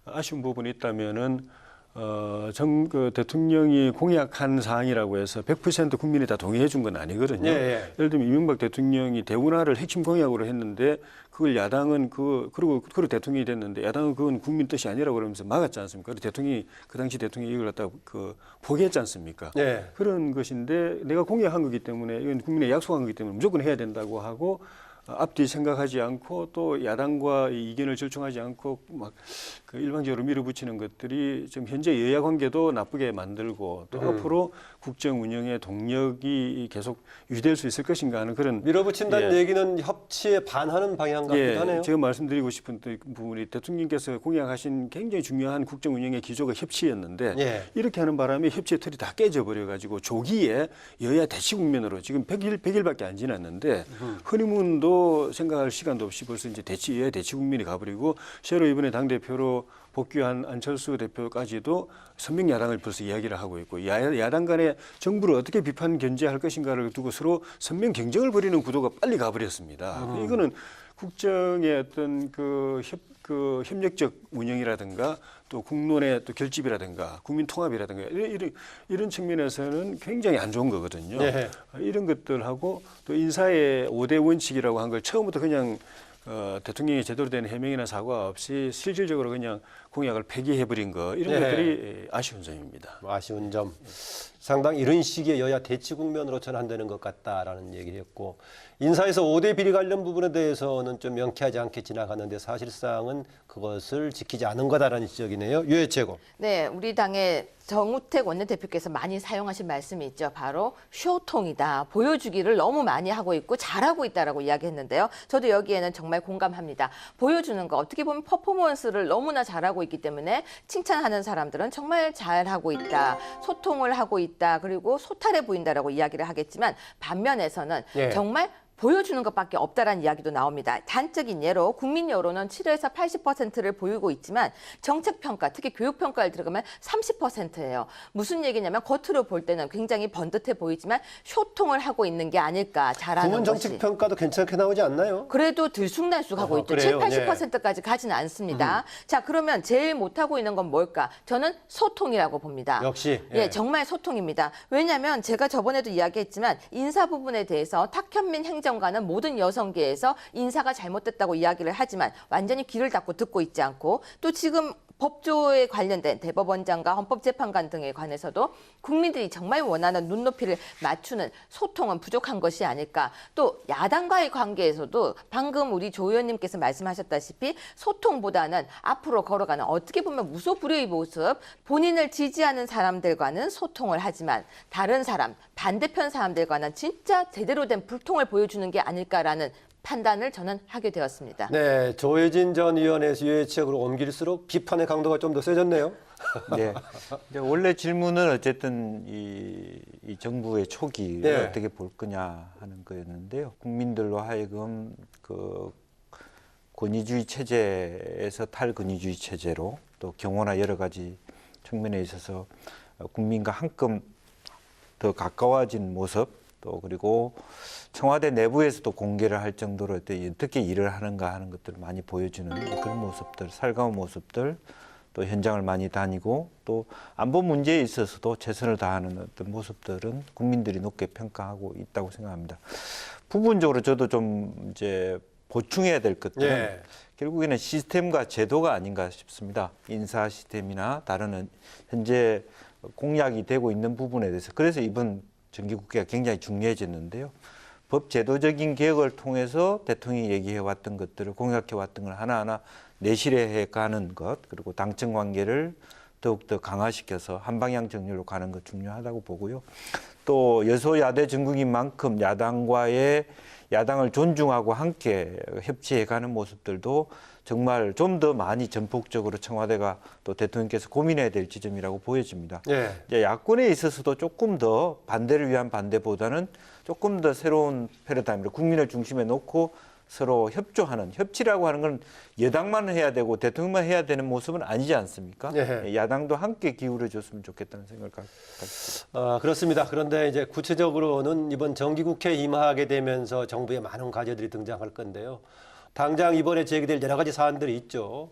아쉬운 부분이 있다면은 그 대통령이 공약한 사항이라고 해서 100% 국민이 다 동의해 준 건 아니거든요. 예. 예를 들면 이명박 대통령이 대운하를 핵심 공약으로 했는데 그걸 야당은 그리고 대통령이 됐는데 야당은 그건 국민 뜻이 아니라고 그러면서 막았지 않습니까? 그리고 대통령이 그 당시 대통령이 이걸 갖다가 포기했지 않습니까? 예. 그런 것인데 내가 공약한 거기 때문에 이건 국민에 약속한 거기 때문에 무조건 해야 된다고 하고 앞뒤 생각하지 않고 또 야당과 이견을 절충하지 않고 막 그 일방적으로 밀어붙이는 것들이 지금 현재 여야 관계도 나쁘게 만들고 또 앞으로 국정 운영의 동력이 계속 유지될 수 있을 것인가 하는 그런 밀어붙인다는 얘기는 협치에 반하는 방향 같기도 하네요. 제가 말씀드리고 싶은 부분이 대통령께서 공약하신 굉장히 중요한 국정 운영의 기조가 협치였는데 이렇게 하는 바람에 협치의 틀이 다 깨져버려 가지고 조기에 여야 대치 국면으로 지금 100일밖에 안 지났는데 허니문도 생각할 시간도 없이 벌써 이제 여야 대치 국면이 가버리고 새로 이번에 당대표로 복귀한 안철수 대표까지도 선명 야당을 벌써 이야기를 하고 있고 야당 간에 정부를 어떻게 비판 견제할 것인가를 두고 서로 선명 경쟁을 벌이는 구도가 빨리 가버렸습니다. 이거는 국정의 어떤 그 협력적 운영이라든가 또 국론의 또 결집이라든가 국민 통합이라든가 이런 측면에서는 굉장히 안 좋은 거거든요. 이런 것들하고 또 인사의 5대 원칙이라고 한 걸 처음부터 그냥 대통령이 제대로 된 해명이나 사과 없이 실질적으로 그냥 공약을 폐기해버린 거 이런 것들이 아쉬운 점입니다. 아쉬운 점. 상당히 이런 식의 여야 대치 국면으로 전환되는 것 같다라는 얘기를 했고, 인사에서 5대 비리 관련 부분에 대해서는 좀 명쾌하지 않게 지나갔는데 사실상은 그것을 지키지 않은 거다라는 지적이네요. 유해 최고. 네, 우리 당의 정우택 원내대표께서 많이 사용하신 말씀이 있죠. 바로 쇼통이다. 보여주기를 너무 많이 하고 있고 잘하고 있다라고 이야기했는데요. 저도 여기에는 정말 공감합니다. 보여주는 거, 어떻게 보면 퍼포먼스를 너무나 잘하고 있기 때문에 칭찬하는 사람들은 정말 잘하고 있다. 소통을 하고 있다. 그리고 소탈해 보인다라고 이야기를 하겠지만 반면에서는 정말 보여주는 것밖에 없다라는 이야기도 나옵니다. 단적인 예로 국민 여론은 7에서 80%를 보이고 있지만 정책평가, 특히 교육평가를 들어가면 30%예요. 무슨 얘기냐면 겉으로 볼 때는 굉장히 번듯해 보이지만 쇼통을 하고 있는 게 아닐까, 잘하는 부문 것이. 정책평가도 괜찮게 나오지 않나요? 그래도 들쑥날쑥하고 있죠. 그래요? 7, 80%까지 가지는 않습니다. 자, 그러면 제일 못하고 있는 건 뭘까? 저는 소통이라고 봅니다. 역시. 예, 정말 소통입니다. 왜냐하면 제가 저번에도 이야기했지만 인사 부분에 대해서 탁현민 행정관은 모든 여성계에서 인사가 잘못됐다고 이야기를 하지만 완전히 귀를 닫고 듣고 있지 않고, 또 지금 법조에 관련된 대법원장과 헌법재판관 등에 관해서도 국민들이 정말 원하는 눈높이를 맞추는 소통은 부족한 것이 아닐까. 또 야당과의 관계에서도 방금 우리 조 의원님께서 말씀하셨다시피 소통보다는 앞으로 걸어가는 어떻게 보면 무소불위의 모습, 본인을 지지하는 사람들과는 소통을 하지만 다른 사람, 반대편 사람들과는 진짜 제대로 된 불통을 보여주는 게 아닐까라는 판단을 저는 하게 되었습니다. 네, 조혜진 전 의원에서 유해 지역으로 옮길수록 비판의 강도가 좀 더 세졌네요. 네. 원래 질문은 어쨌든 이 정부의 초기를 어떻게 볼 거냐 하는 거였는데요. 국민들로 하여금 그 권위주의 체제에서 탈권위주의 체제로 또 경호나 여러 가지 측면에 있어서 국민과 한껏 더 가까워진 모습, 또 그리고 청와대 내부에서도 공개를 할 정도로 어떻게 일을 하는가 하는 것들을 많이 보여주는 그런 모습들, 살가운 모습들, 또 현장을 많이 다니고 또 안보 문제에 있어서도 최선을 다하는 어떤 모습들은 국민들이 높게 평가하고 있다고 생각합니다. 부분적으로 저도 좀 이제 보충해야 될 것들은 예. 결국에는 시스템과 제도가 아닌가 싶습니다. 인사 시스템이나 다른 현재 공약이 되고 있는 부분에 대해서. 그래서 이번 정기국회가 굉장히 중요해졌는데요. 법 제도적인 개혁을 통해서 대통령이 얘기해 왔던 것들을 공약해 왔던 걸 하나하나 내실해 가는 것, 그리고 당청 관계를 더욱더 강화시켜서 한 방향 정렬로 가는 것 중요하다고 보고요. 또 여소야대 정국인 만큼 야당을 존중하고 함께 협치해 가는 모습들도 정말 좀 더 많이 전폭적으로 청와대가 또 대통령께서 고민해야 될 지점이라고 보여집니다. 예. 이제 야권에 있어서도 조금 더 반대를 위한 반대보다는 조금 더 새로운 패러다임으로 국민을 중심에 놓고 서로 협조하는, 협치라고 하는 건 여당만 해야 되고 대통령만 해야 되는 모습은 아니지 않습니까? 예. 야당도 함께 기울여 줬으면 좋겠다는 생각을 갖습니다. 그렇습니다. 그런데 이제 구체적으로는 이번 정기국회에 임하게 되면서 정부의 많은 과제들이 등장할 건데요. 당장 이번에 제기될 여러 가지 사안들이 있죠.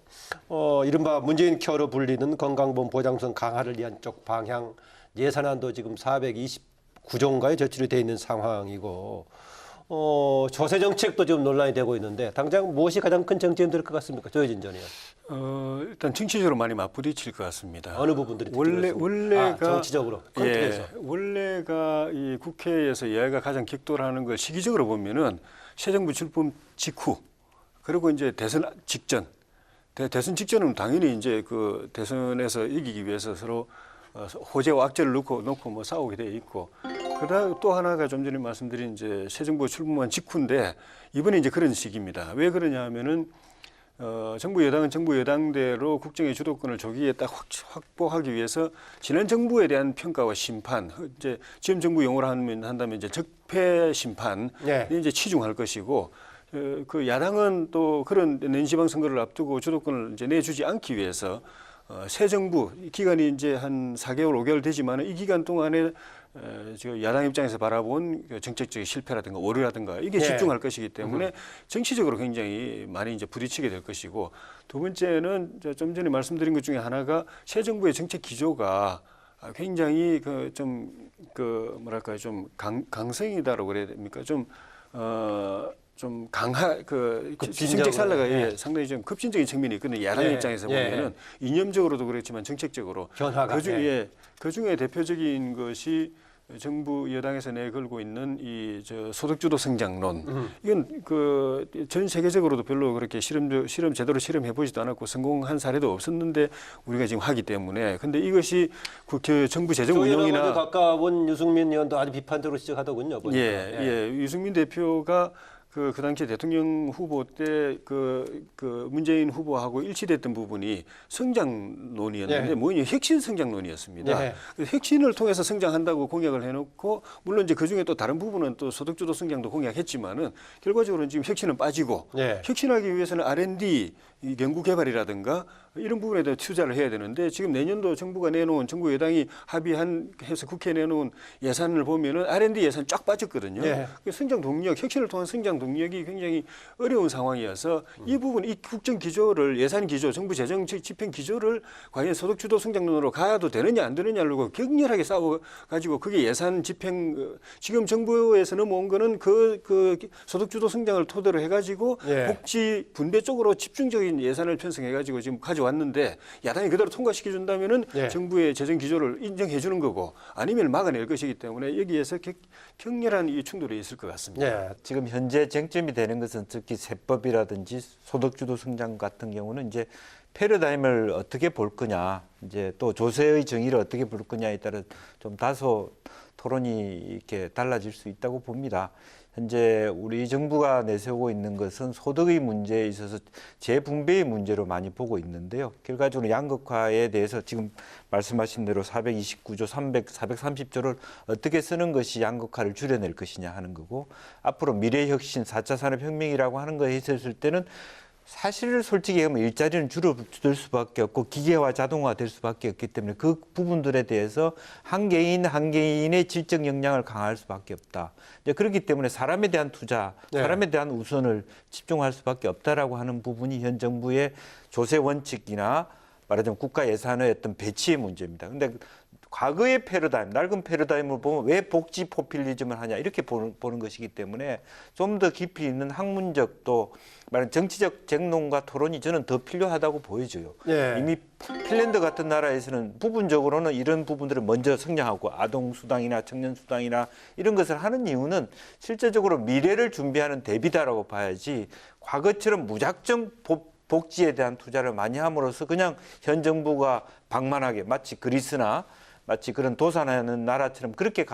이른바 문재인 케어로 불리는 건강보험 보장성 강화를 위한 쪽 방향 예산안도 지금 429조인가에 제출이 돼 있는 상황이고 조세 정책도 지금 논란이 되고 있는데 당장 무엇이 가장 큰 쟁점이 될 것 같습니까? 조혜진 전 의원. 일단 정치적으로 많이 맞부딪힐 것 같습니다. 어느 부분들이 원래가 정치적으로 컨트롤에서. 원래가 이 국회에서 여야가 가장 격돌하는 걸 시기적으로 보면은 새 정부 출범 직후 그리고 이제 대선 직전, 대선 직전은 당연히 이제 그 대선에서 이기기 위해서 서로 호재와 악재를 놓고 뭐 싸우게 돼 있고, 그다음 또 하나가 좀 전에 말씀드린 이제 새 정부 출범한 직후인데 이번에 이제 그런 시기입니다. 왜 그러냐 하면은 정부 여당은 정부 여당대로 국정의 주도권을 조기에 딱 확보하기 위해서 지난 정부에 대한 평가와 심판, 이제 지금 정부 용어로 한다면 이제 적폐 심판에 이제 치중할 것이고. 그 야당은 또 그런 내년지방선거를 앞두고 주도권을 이제 내주지 않기 위해서 새 정부 기간이 이제 한 4개월, 5개월 되지만 이 기간 동안에 지금 야당 입장에서 바라본 정책적인 실패라든가 오류라든가 이게 집중할 것이기 때문에 정치적으로 굉장히 많이 이제 부딪히게 될 것이고, 두 번째는 좀 전에 말씀드린 것 중에 하나가 새 정부의 정책 기조가 굉장히 좀 강성이다라고 그래야 됩니까? 좀 정책 살라가 상당히 좀 급진적인 측면이 있거든요. 야당 입장에서 보면은 이념적으로도 그렇지만 정책적으로 변화가 그중에 대표적인 것이 정부 여당에서 내걸고 있는 이 소득주도 성장론. 이건 전 세계적으로도 별로 그렇게 제대로 실험해 보지도 않았고 성공한 사례도 없었는데 우리가 지금 하기 때문에. 근데 이것이 정부 재정 운영이나 가까운 유승민 의원도 아주 비판적으로 지적하더군요. 보니까. 유승민 대표가 그 당시 대통령 후보 때 문재인 후보하고 일치됐던 부분이 성장론이었는데 뭐냐 혁신 성장론이었습니다. 혁신을 통해서 성장한다고 공약을 해놓고 물론 이제 그 중에 또 다른 부분은 또 소득주도 성장도 공약했지만은 결과적으로는 지금 혁신은 빠지고 혁신하기 위해서는 R&D 연구개발이라든가 이런 부분에 대해 투자를 해야 되는데 지금 내년도 정부 여당이 합의해서 국회에 내놓은 예산을 보면은 R&D 예산 쫙 빠졌거든요. 성장 동력, 혁신을 통한 성장 동력이 굉장히 어려운 상황이어서 이 부분, 이 국정 기조를 예산 기조, 정부 재정 집행 기조를 과연 소득주도 성장론으로 가도 되느냐 안 되느냐를 격렬하게 싸워가지고 그게 예산 집행 지금 정부에서 넘어온 거는 그 소득주도 성장을 토대로 해가지고 복지 분배 쪽으로 집중적인 예산을 편성해가지고 지금 가져왔는데 야당이 그대로 통과시켜준다면은 정부의 재정 기조를 인정해주는 거고 아니면 막아낼 것이기 때문에 여기에서 격렬한 이 충돌이 있을 것 같습니다. 지금 현재 쟁점이 되는 것은 특히 세법이라든지 소득주도 성장 같은 경우는 이제 패러다임을 어떻게 볼 거냐, 이제 또 조세의 정의를 어떻게 볼 거냐에 따라 좀 다소 토론이 이렇게 달라질 수 있다고 봅니다. 현재 우리 정부가 내세우고 있는 것은 소득의 문제에 있어서 재분배의 문제로 많이 보고 있는데요. 결과적으로 양극화에 대해서 지금 말씀하신 대로 429조, 430조를 어떻게 쓰는 것이 양극화를 줄여낼 것이냐 하는 거고, 앞으로 미래혁신, 4차 산업혁명이라고 하는 거에 있었을 때는 사실 솔직히 하면 일자리는 줄어들 수밖에 없고 기계화, 자동화 될 수밖에 없기 때문에 그 부분들에 대해서 한 개인의 질적 역량을 강화할 수밖에 없다. 이제 그렇기 때문에 사람에 대한 투자, 사람에 대한 우선을 집중할 수밖에 없다라고 하는 부분이 현 정부의 조세 원칙이나 말하자면 국가 예산의 어떤 배치의 문제입니다. 근데 과거의 패러다임, 낡은 패러다임을 보면 왜 복지 포퓰리즘을 하냐 이렇게 보는 것이기 때문에 좀 더 깊이 있는 학문적 또 말하는 정치적 쟁론과 토론이 저는 더 필요하다고 보여져요. 예. 이미 핀란드 같은 나라에서는 부분적으로는 이런 부분들을 먼저 성장하고 아동수당이나 청년수당이나 이런 것을 하는 이유는 실제적으로 미래를 준비하는 대비다라고 봐야지 과거처럼 무작정 복지에 대한 투자를 많이 함으로써 그냥 현 정부가 방만하게 마치 그리스나 마치 그런 도산하는 나라처럼 그렇게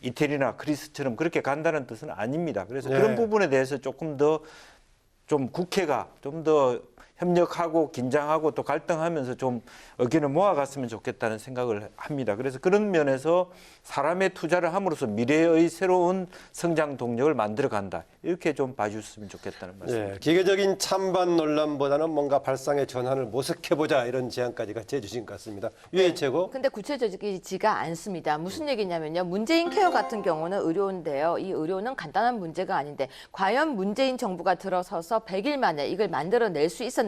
이태리나 그리스처럼 그렇게 간다는 뜻은 아닙니다. 그래서 네. 그런 부분에 대해서 조금 더 좀 국회가 좀 더 협력하고 긴장하고 또 갈등하면서 좀 의견을 모아갔으면 좋겠다는 생각을 합니다. 그래서 그런 면에서 사람의 투자를 함으로써 미래의 새로운 성장 동력을 만들어간다. 이렇게 좀 봐주셨으면 좋겠다는 말씀입니다. 예, 기계적인 찬반 논란보다는 뭔가 발상의 전환을 모색해보자 이런 제안까지 같이 해주신 것 같습니다. 유해최고. 근데 구체적이지가 않습니다. 무슨 얘기냐면요. 문재인 케어 같은 경우는 의료인데요. 이 의료는 간단한 문제가 아닌데 과연 문재인 정부가 들어서서 100일 만에 이걸 만들어낼 수 있었는지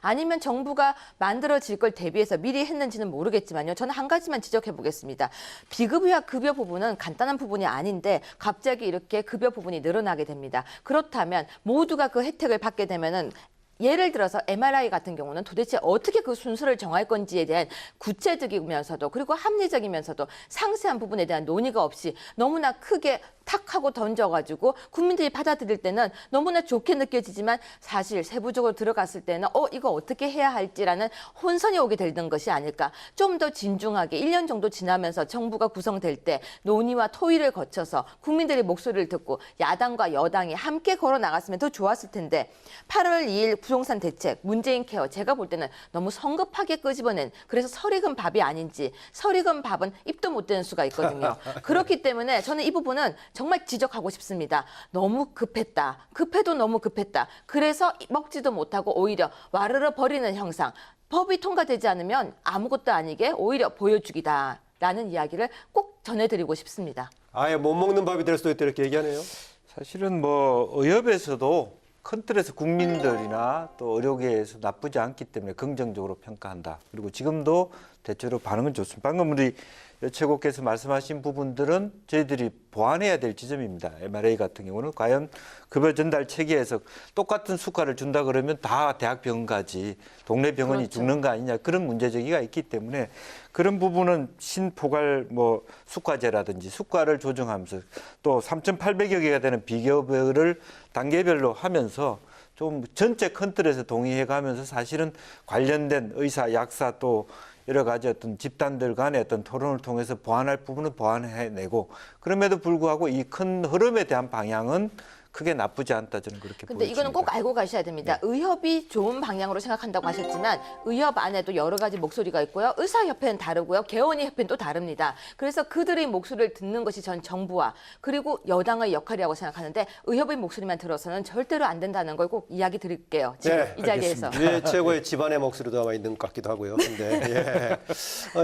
아니면 정부가 만들어질 걸 대비해서 미리 했는지는 모르겠지만요. 저는 한 가지만 지적해 보겠습니다. 비급여와 급여 부분은 간단한 부분이 아닌데 갑자기 이렇게 급여 부분이 늘어나게 됩니다. 그렇다면 모두가 그 혜택을 받게 되면은 예를 들어서 MRI 같은 경우는 도대체 어떻게 그 순서를 정할 건지에 대한 구체적이면서도 그리고 합리적이면서도 상세한 부분에 대한 논의가 없이 너무나 크게 탁 하고 던져가지고 국민들이 받아들일 때는 너무나 좋게 느껴지지만 사실 세부적으로 들어갔을 때는 이거 어떻게 해야 할지라는 혼선이 오게 되는 것이 아닐까. 좀 더 진중하게 1년 정도 지나면서 정부가 구성될 때 논의와 토의를 거쳐서 국민들의 목소리를 듣고 야당과 여당이 함께 걸어 나갔으면 더 좋았을 텐데 8월 2일 부동산 대책, 문재인 케어 제가 볼 때는 너무 성급하게 끄집어낸 그래서 설익은 밥이 아닌지 설익은 밥은 입도 못 대는 수가 있거든요. 그렇기 때문에 저는 이 부분은 정말 지적하고 싶습니다. 너무 급했다. 급해도 너무 급했다. 그래서 먹지도 못하고 오히려 와르르 버리는 형상. 법이 통과되지 않으면 아무것도 아니게 오히려 보여주기다라는 이야기를 꼭 전해드리고 싶습니다. 아예 못 먹는 밥이 될 수도 있다 이렇게 얘기하네요. 사실은 뭐 의협에서도 큰 틀에서 국민들이나 또 의료계에서 나쁘지 않기 때문에 긍정적으로 평가한다. 그리고 지금도 대체로 반응은 좋습니다. 방금 우리 여최고께서 말씀하신 부분들은 저희들이 보완해야 될 지점입니다. MRA 같은 경우는 과연 급여 전달 체계에서 똑같은 수가를 준다 그러면 다 대학병원 가지 동네 병원이 그렇죠. 죽는 거 아니냐 그런 문제제기가 있기 때문에 그런 부분은 신포괄 뭐 수가제라든지 수가를 조정하면서 또 3,800여 개가 되는 비급여를 단계별로 하면서 좀 전체 큰 틀에서 동의해 가면서 사실은 관련된 의사, 약사 또 여러 가지 어떤 집단들 간의 어떤 토론을 통해서 보완할 부분은 보완해내고 그럼에도 불구하고 이 큰 흐름에 대한 방향은 크게 나쁘지 않다 저는 그렇게 근데 보여집니다. 이거는 꼭 알고 가셔야 됩니다. 의협이 좋은 방향으로 생각한다고 하셨지만 의협 안에도 여러 가지 목소리가 있고요. 의사협회는 다르고요. 개원의협회는 또 다릅니다. 그래서 그들의 목소리를 듣는 것이 전 정부와 그리고 여당의 역할이라고 생각하는데 의협의 목소리만 들어서는 절대로 안 된다는 걸 꼭 이야기 드릴게요. 지금 이 자리에서. 유해최고의 집안의 목소리도 아마 있는 것 같기도 하고요. 근데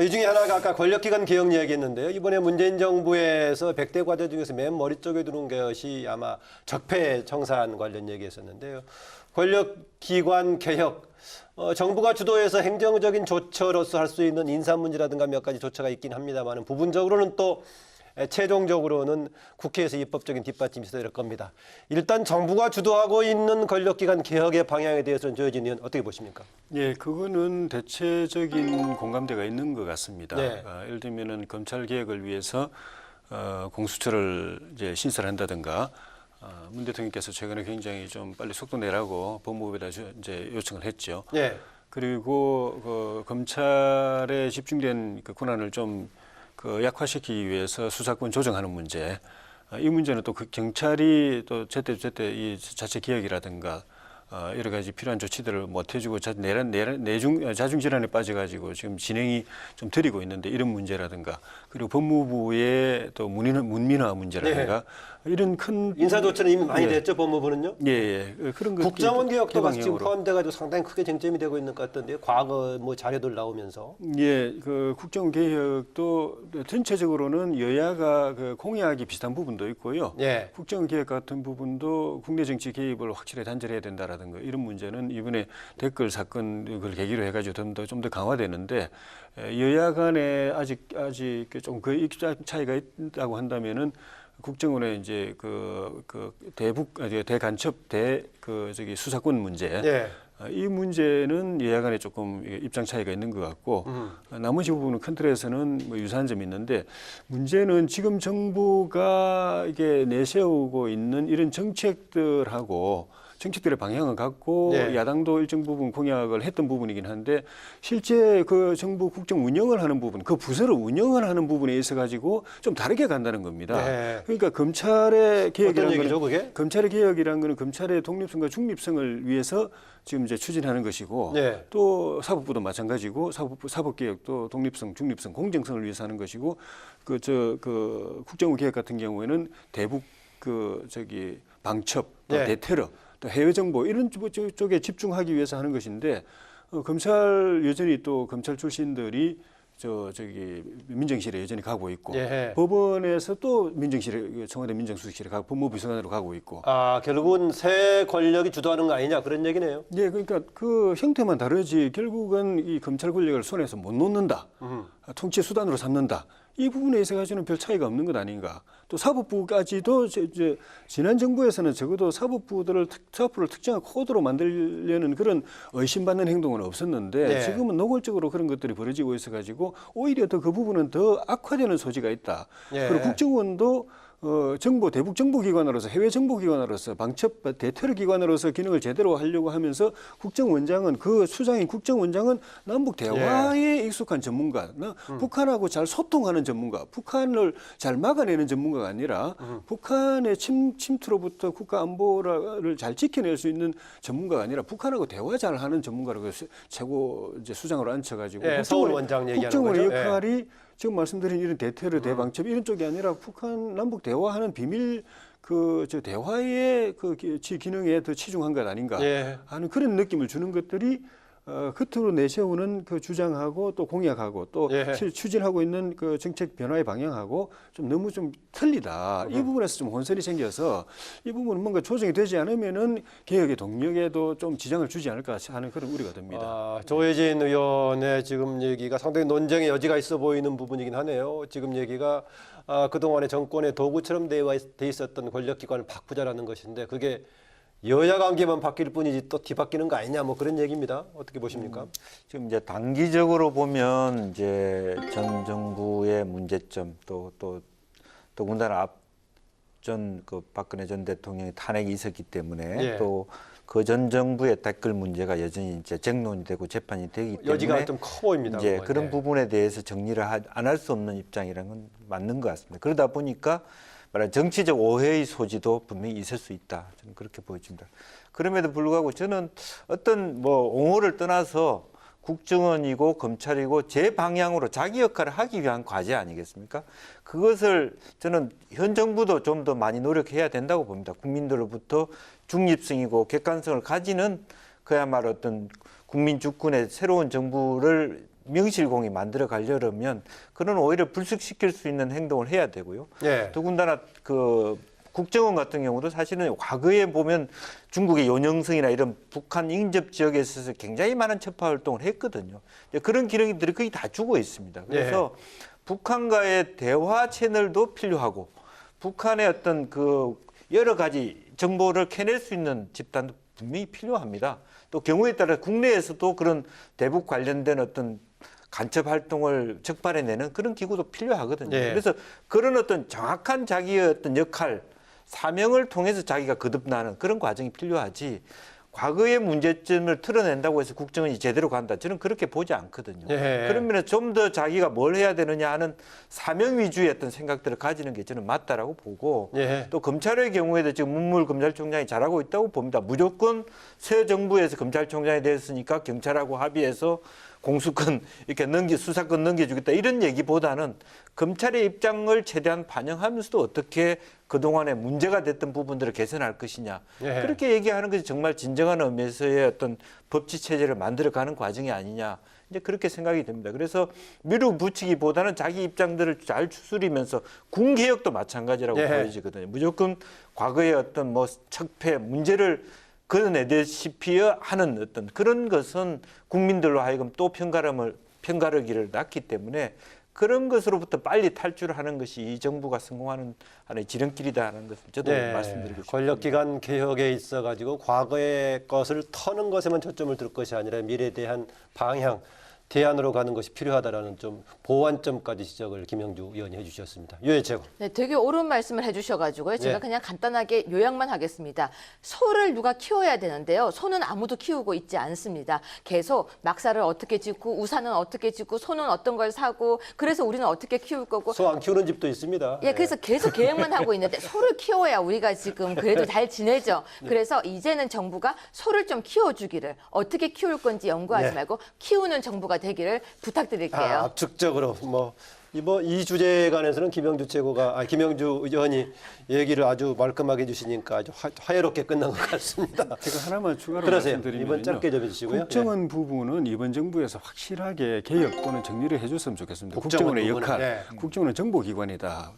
이 중에 하나가 아까 권력기관 개혁 이야기했는데요. 이번에 문재인 정부에서 100대 과제 중에서 맨 머리 쪽에 두는 것이 아마 적폐 청산 관련 얘기했었는데요. 권력기관 개혁, 정부가 주도해서 행정적인 조처로서 할 수 있는 인사 문제라든가 몇 가지 조처가 있긴 합니다만 부분적으로는 또 최종적으로는 국회에서 입법적인 뒷받침이 있어야 될 겁니다. 일단 정부가 주도하고 있는 권력기관 개혁의 방향에 대해서는 조혜진 의원 어떻게 보십니까? 예, 그거는 대체적인 공감대가 있는 것 같습니다. 네. 예를 들면은 검찰 개혁을 위해서 공수처를 이제 신설을 한다든가. 문 대통령께서 최근에 굉장히 좀 빨리 속도 내라고 법무부에다 이제 요청을 했죠. 예. 그리고 그 검찰에 집중된 그 권한을 좀 그 약화시키기 위해서 수사권 조정하는 문제. 이 문제는 또 그 경찰이 또 제때 이 자체 개혁이라든가 여러 가지 필요한 조치들을 못 해주고 자중 질환에 빠져가지고 지금 진행이 좀 느리고 있는데 이런 문제라든가 그리고 법무부의 또 문민화 문제라든가 이런 큰 인사조치는 이미 많이 예. 됐죠, 법무부는요? 예, 그런 것 국정원 개혁도 지금 개방형으로. 포함돼가지고 상당히 크게 쟁점이 되고 있는 것 같던데요. 과거 뭐 자료들 나오면서. 예, 그 국정 개혁도 전체적으로는 여야가 그 공약이 비슷한 부분도 있고요. 예. 국정 개혁 같은 부분도 국내 정치 개입을 확실히 단절해야 된다라든가 이런 문제는 이번에 댓글 사건 그걸 계기로 해가지고 좀 더 강화되는데 여야 간에 아직 좀 그 입장 차이가 있다고 한다면은 국정원의 이제 그 대간첩 수사권 문제. 예. 이 문제는 여야 간에 조금 입장 차이가 있는 것 같고 나머지 부분은 큰 틀에서는 뭐 유사한 점이 있는데 문제는 지금 정부가 이게 내세우고 있는 이런 정책들의 방향을 갖고 네. 야당도 일정 부분 공약을 했던 부분이긴 한데 실제 그 정부 국정 운영을 하는 부분, 그 부서를 운영을 하는 부분에 있어 가지고 좀 다르게 간다는 겁니다. 네. 그러니까 검찰의 개혁이라는 어떤 얘기죠, 거는 그게? 검찰의 개혁이라는 거는 검찰의 독립성과 중립성을 위해서 지금 이제 추진하는 것이고 네. 또 사법부도 마찬가지고 사법개혁도 독립성, 중립성, 공정성을 위해서 하는 것이고 그 국정원 개혁 같은 경우에는 대북 방첩, 또 네. 대테러, 또 해외 정보 이런 쪽에 집중하기 위해서 하는 것인데 검찰 여전히 또 검찰 출신들이 민정실에 여전히 가고 있고 예. 법원에서 또 민정실에 청와대 민정수석실에 가고 법무부서관으로 가고 있고 아, 결국은 새 권력이 주도하는 거 아니냐 그런 얘기네요. 예, 그러니까 그 형태만 다르지 결국은 이 검찰 권력을 손에서 못 놓는다. 통치 수단으로 삼는다. 이 부분에 있어 가지고는 별 차이가 없는 것 아닌가. 또 사법부까지도 이제 지난 정부에서는 적어도 사법부를 특정한 코드로 만들려는 그런 의심받는 행동은 없었는데 네. 지금은 노골적으로 그런 것들이 벌어지고 있어 가지고 오히려 더 그 부분은 더 악화되는 소지가 있다. 네. 그리고 국정원도 대북 정보기관으로서 해외 정보기관으로서 방첩 대테러 기관으로서 기능을 제대로 하려고 하면서 국정원장은 그 수장인 국정원장은 남북 대화에 익숙한 전문가, 북한하고 잘 소통하는 전문가, 북한을 잘 막아내는 전문가가 아니라 북한의 침투로부터 국가 안보를 잘 지켜낼 수 있는 전문가가 아니라 북한하고 대화 잘하는 전문가라고 최고 이제 수장으로 앉혀가지고 예, 서울 원장 얘기하는 국정원의 거죠. 역할이 지금 말씀드린 이런 대테러, 대방첩 이런 쪽이 아니라 북한 남북 대화하는 비밀 대화의 기능에 더 치중한 것 아닌가 예. 하는 그런 느낌을 주는 것들이 겉으로 내세우는 그 주장하고 또 공약하고 또 예. 추진하고 있는 그 정책 변화의 방향하고 너무 좀 틀리다. 이 부분에서 좀 혼선이 생겨서 이 부분은 뭔가 조정이 되지 않으면은 개혁의 동력에도 좀 지장을 주지 않을까 하는 그런 우려가 듭니다. 아, 조혜진 의원의 지금 얘기가 상당히 논쟁의 여지가 있어 보이는 부분이긴 하네요. 지금 얘기가 그동안의 정권의 도구처럼 돼 있었던 권력기관을 바꾸자라는 것인데 그게 여야 관계만 바뀔 뿐이지 또 뒤바뀌는 거 아니냐 뭐 그런 얘기입니다. 어떻게 보십니까? 지금 이제 단기적으로 보면 이제 전 정부의 문제점 또 더군다나 앞전 그 박근혜 전 대통령의 탄핵이 있었기 때문에 예. 또 그 전 정부의 댓글 문제가 여전히 이제 쟁론이 되고 재판이 되기 때문에 여지가 좀 커 보입니다. 이제 그건. 그런 예. 부분에 대해서 정리를 안 할 수 없는 입장이라는 건 맞는 것 같습니다. 그러다 보니까 말하는 정치적 오해의 소지도 분명히 있을 수 있다. 저는 그렇게 보여집니다. 그럼에도 불구하고 저는 어떤 옹호를 떠나서 국정원이고 검찰이고 제 방향으로 자기 역할을 하기 위한 과제 아니겠습니까? 그것을 저는 현 정부도 좀 더 많이 노력해야 된다고 봅니다. 국민들로부터 중립성이고 객관성을 가지는 그야말로 어떤 국민 주권의 새로운 정부를 명실공히 만들어 가려면 그런 오히려 불쑥시킬 수 있는 행동을 해야 되고요. 예. 더군다나 그 국정원 같은 경우도 사실은 과거에 보면 중국의 연영성이나 이런 북한 인접 지역에 있어서 굉장히 많은 첩파 활동을 했거든요. 그런 기능들이 거의 다 죽어 있습니다. 그래서 북한과의 대화 채널도 필요하고 북한의 어떤 그 여러 가지 정보를 캐낼 수 있는 집단도 분명히 필요합니다. 또 경우에 따라 국내에서도 그런 대북 관련된 어떤 간첩 활동을 적발해내는 그런 기구도 필요하거든요. 예. 그래서 그런 어떤 정확한 자기의 어떤 역할, 사명을 통해서 자기가 거듭나는 그런 과정이 필요하지 과거의 문제점을 털어낸다고 해서 국정원이 제대로 간다. 저는 그렇게 보지 않거든요. 예. 그런 면에서 좀 더 자기가 뭘 해야 되느냐 하는 사명 위주의 어떤 생각들을 가지는 게 저는 맞다라고 보고 예. 또 검찰의 경우에도 지금 문무일 검찰총장이 잘하고 있다고 봅니다. 무조건 새 정부에서 검찰총장이 됐으니까 경찰하고 합의해서 공수권 이렇게 수사권 넘겨주겠다 이런 얘기보다는 검찰의 입장을 최대한 반영하면서도 어떻게 그동안에 문제가 됐던 부분들을 개선할 것이냐 예. 그렇게 얘기하는 것이 정말 진정한 의미에서의 어떤 법치 체제를 만들어가는 과정이 아니냐 이제 그렇게 생각이 됩니다. 그래서 밀어붙이기보다는 자기 입장들을 잘 추스리면서 군 개혁도 마찬가지라고 예. 보여지거든요. 무조건 과거의 어떤 뭐 척패 문제를 걷어내다시피 하는 어떤 그런 것은 국민들로 하여금 또 편가르기를 낳기 때문에 그런 것으로부터 빨리 탈출하는 것이 이 정부가 성공하는 하나의 지름길이다라는 것을 저도 말씀드리고 싶습니다. 권력기관 개혁에 있어가지고 과거의 것을 터는 것에만 초점을 둘 것이 아니라 미래에 대한 방향, 대안으로 가는 것이 필요하다라는 좀 보완점까지 지적을 김영주 의원이 해주셨습니다. 유해채고. 네, 되게 옳은 말씀을 해주셔가지고요. 제가 네. 그냥 간단하게 요약만 하겠습니다. 소를 누가 키워야 되는데요. 소는 아무도 키우고 있지 않습니다. 계속 막사를 어떻게 짓고 우산은 어떻게 짓고 소는 어떤 걸 사고 그래서 우리는 어떻게 키울 거고 소 안 키우는 집도 있습니다. 예, 그래서 계속 계획만 하고 있는데 소를 키워야 우리가 지금 그래도 잘 지내죠. 그래서 이제는 정부가 소를 좀 키워주기를 어떻게 키울 건지 연구하지 네. 말고 키우는 정부가 되기를 부탁드릴게요. 압축적으로 뭐 이번 이 주제에 관해서는 김영주 의원이 얘기를 아주 말끔하게 해주시니까 아주 화해롭게 끝난 것 같습니다. 제가 하나만 추가로 그러세요. 말씀드리면 이번 짧게 좀 해주시고요. 국정원 부분은 이번 정부에서 확실하게 개혁 또는 정리를 해줬으면 좋겠습니다. 국정원 국정원의 부분은, 역할, 네. 국정원은 정보기관이다,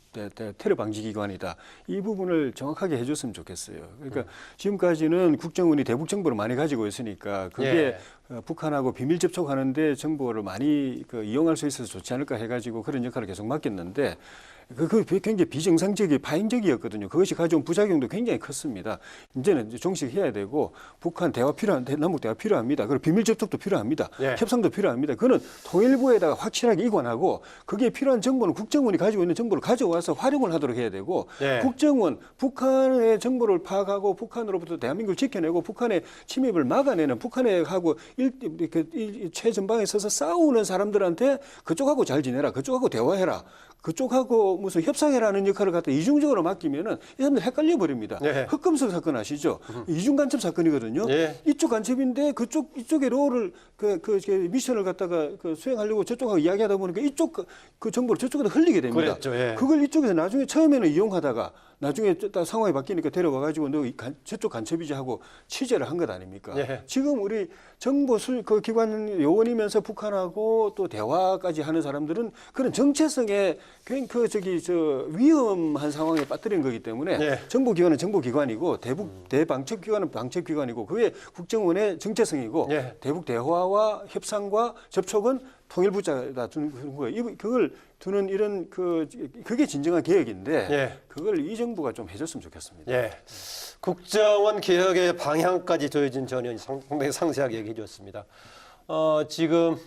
테러 방지기관이다. 이 부분을 정확하게 해줬으면 좋겠어요. 그러니까 지금까지는 국정원이 대북 정보를 많이 가지고 있으니까 그게 예. 북한하고 비밀 접촉하는데 정보를 많이 이용할 수 있어서 좋지 않을까 해가지고 그런 역할을 계속 맡겼는데 그 굉장히 비정상적이 파행적이었거든요. 그것이 가져온 부작용도 굉장히 컸습니다. 이제는 이제 종식해야 되고 북한 대화 남북 대화 필요합니다. 그리고 비밀 접촉도 필요합니다. 예. 협상도 필요합니다. 그거는 통일부에다가 확실하게 이관하고 거기에 필요한 정보는 국정원이 가지고 있는 정보를 가져와서 활용을 하도록 해야 되고 예. 국정원 북한의 정보를 파악하고 북한으로부터 대한민국을 지켜내고 북한의 침입을 막아내는 북한에 하고 최전방에 서서 싸우는 사람들한테 그쪽하고 잘 지내라, 그쪽하고 대화해라, 그쪽하고 무슨 협상해라는 역할을 갖다 이중적으로 맡기면은 이 사람들 헷갈려 버립니다. 네. 흑금속 사건 아시죠? 이중 간첩 사건이거든요. 네. 이쪽 간첩인데 이쪽의 롤을 미션을 갖다가 수행하려고 저쪽하고 이야기하다 보니까 이쪽 그 정보를 저쪽에다 흘리게 됩니다. 그랬죠. 예. 그걸 이쪽에서 나중에 처음에는 이용하다가 나중에 딱 상황이 바뀌니까 데려와 가지고 너 저쪽 간첩이지 하고 취재를 한 것 아닙니까? 예. 지금 우리 정보 그 기관 요원이면서 북한하고 또 대화까지 하는 사람들은 그런 정체성에 위험한 상황에 빠뜨린 거기 때문에 예. 정보기관은 정보기관이고 대방첩기관은 방첩기관이고 그게 국정원의 정체성이고 예. 대북 대화와 협상과 접촉은 통일부자가 두는 거예요. 그걸 두는 이런 그게 진정한 개혁인데 예. 그걸 이 정부가 좀 해줬으면 좋겠습니다. 예. 국정원 개혁의 방향까지 조혜진 전 의원이 상당히 상세하게 얘기해 주었습니다. 지금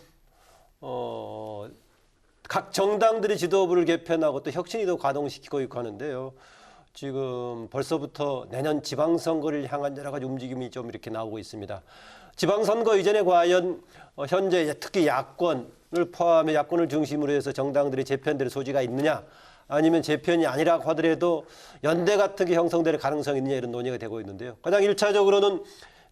각 정당들이 지도부를 개편하고 또 혁신위도 가동시키고 있고 하는데요. 지금 벌써부터 내년 지방선거를 향한 여러 가지 움직임이 좀 이렇게 나오고 있습니다. 지방선거 이전에 과연 현재 특히 야권을 포함해 야권을 중심으로 해서 정당들이 재편될 소지가 있느냐, 아니면 재편이 아니라고 하더라도 연대 같은 게 형성될 가능성이 있느냐, 이런 논의가 되고 있는데요. 가장 1차적으로는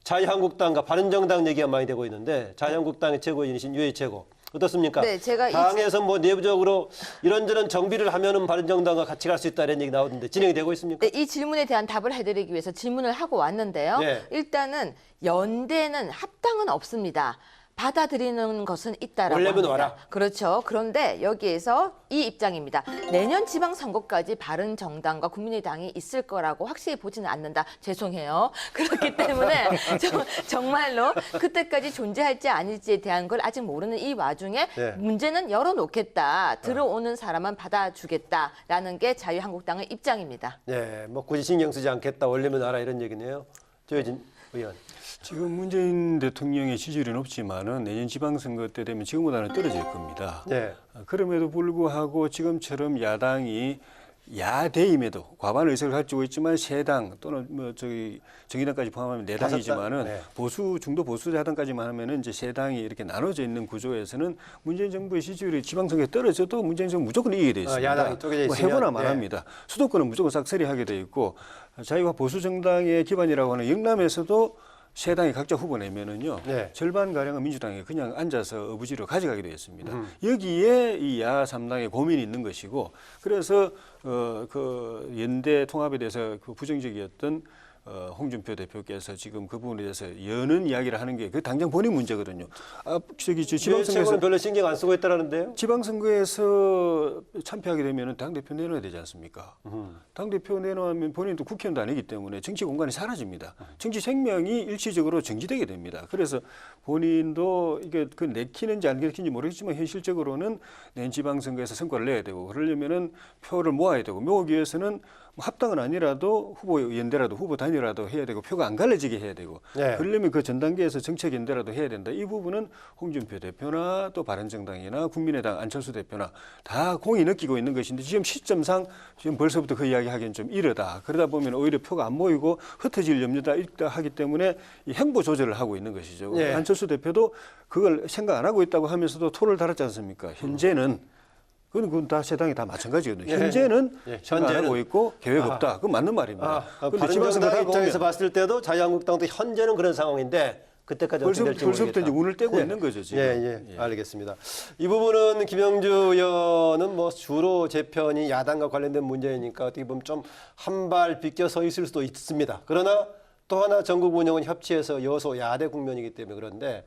자유한국당과 바른정당 얘기가 많이 되고 있는데, 자유한국당의 최고위원이신 유해최고 어떻습니까? 네, 제가 당에서 뭐 내부적으로 이런저런 정비를 하면은 바른정당과 같이 갈 수 있다는 얘기 나오는데 진행이 되고 있습니까? 네, 이 질문에 대한 답을 해드리기 위해서 질문을 하고 왔는데요. 네. 일단은 연대는 합당은 없습니다. 받아들이는 것은 있다라고 원래는 합니다. 와라. 그렇죠. 그런데 여기에서 이 입장입니다. 내년 지방선거까지 바른정당과 국민의당이 있을 거라고 확실히 보지는 않는다. 죄송해요. 그렇기 때문에 정말로 그때까지 존재할지 아닐지에 대한 걸 아직 모르는 이 와중에 네. 문제는 열어놓겠다. 들어오는 사람은 받아주겠다라는 게 자유한국당의 입장입니다. 네, 뭐 굳이 신경 쓰지 않겠다. 원래는 알아, 이런 얘기네요. 조혜진 의원. 지금 문재인 대통령의 지지율이 높지만은 내년 지방선거 때 되면 지금보다는 떨어질 겁니다. 네. 그럼에도 불구하고 지금처럼 야당이 야대임에도 과반 의석을 가지고 있지만 세 당 또는 정의당까지 포함하면 네 당이지만은 네. 중도 보수 야당까지만 하면은 이제 세 당이 이렇게 나눠져 있는 구조에서는 문재인 정부의 지지율이 지방선거에 떨어져도 문재인 정부 무조건 이기게 돼 있습니다. 야당이 쪼개져 있으면, 해보나 네. 말합니다. 수도권은 무조건 싹쓸이하게 돼 있고 자유와 보수 정당의 기반이라고 하는 영남에서도 세 당이 각자 후보 내면은요 네. 절반 가량은 민주당에 그냥 앉아서 어부지로 가져가게 되어 있습니다. 여기에 이 야 3당의 고민이 있는 것이고 그래서 그 연대 통합에 대해서 그 부정적이었던 홍준표 대표께서 지금 그 부분에 대해서 여는 이야기를 하는 게 그 당장 본인 문제거든요. 저기 지방선거에서 별로 신경 안 쓰고 있다라는데요. 지방선거에서 참패하게 되면 당 대표 내놔야 되지 않습니까? 당 대표 내놓으면 본인도 국회의원도 아니기 때문에 정치 공간이 사라집니다. 정치 생명이 일시적으로 정지되게 됩니다. 그래서 본인도 이게 그 내키는지 안 내키는지 모르겠지만 현실적으로는 내년 지방선거에서 성과를 내야 되고 그러려면은 표를 모아야 되고 모으기 위해서는 뭐 합당은 아니라도 후보 연대라도 후보 단위라도 해야 되고 표가 안 갈라지게 해야 되고 네. 그러려면 그 전 단계에서 정책 연대라도 해야 된다. 이 부분은 홍준표 대표나 또 바른정당이나 국민의당 안철수 대표나 다 공이 느끼고 있는 것인데 지금 시점상 지금 벌써부터 그 이야기 하기엔 좀 이르다. 그러다 보면 오히려 표가 안 모이고 흩어질 염려가 있다 하기 때문에 이 행보 조절을 하고 있는 것이죠. 네. 안철수 대표도 그걸 생각 안 하고 있다고 하면서도 토를 달았지 않습니까? 현재는 그건 다 세 당이 다 마찬가지거든요. 네. 현재는 네. 생각 안 현재는. 하고 있고 계획 없다. 그건 맞는 말입니다. 근데 지방선거 바른정당 입장에서 다가오면 봤을 때도 자유한국당도 현재는 그런 상황인데 그때까지 어떻게 될지 벌써부터 이제 모르겠다. 운을 떼고 있는 거죠 지금. 예, 알겠습니다. 이 부분은 김영주 의원은 뭐 주로 제 편이 야당과 관련된 문제이니까 어떻게 보면 좀 한 발 비껴 서 있을 수도 있습니다. 그러나 또 하나 전국 운영은 협치해서 여소 야대 국면이기 때문에 그런데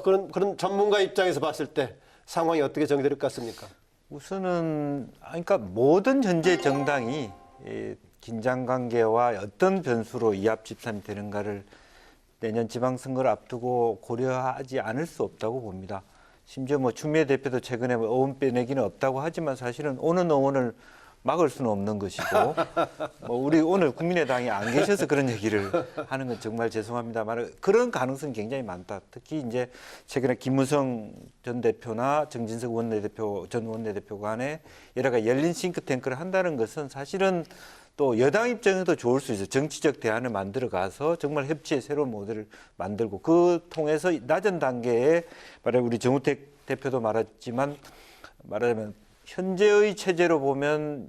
그런 전문가 입장에서 봤을 때 상황이 어떻게 정리될 것 같습니까? 우선은 그러니까 모든 현재 정당이 긴장 관계와 어떤 변수로 이합 집산이 되는가를 내년 지방선거를 앞두고 고려하지 않을 수 없다고 봅니다. 심지어 뭐 추미애 대표도 최근에 뭐 의원 빼내기는 없다고 하지만 사실은 오는 의원을 막을 수는 없는 것이고 뭐 우리 오늘 국민의당이 안 계셔서 그런 얘기를 하는 건 정말 죄송합니다만 그런 가능성이 굉장히 많다. 특히 이제 최근에 김무성 전 대표나 정진석 전 원내대표 간에 여러 가지 열린 싱크탱크를 한다는 것은 사실은 또 여당 입장에도 좋을 수 있어요. 정치적 대안을 만들어 가서 정말 협치의 새로운 모델을 만들고 그 통해서 낮은 단계에 말하자면 우리 정우택 대표도 말했지만 말하자면 현재의 체제로 보면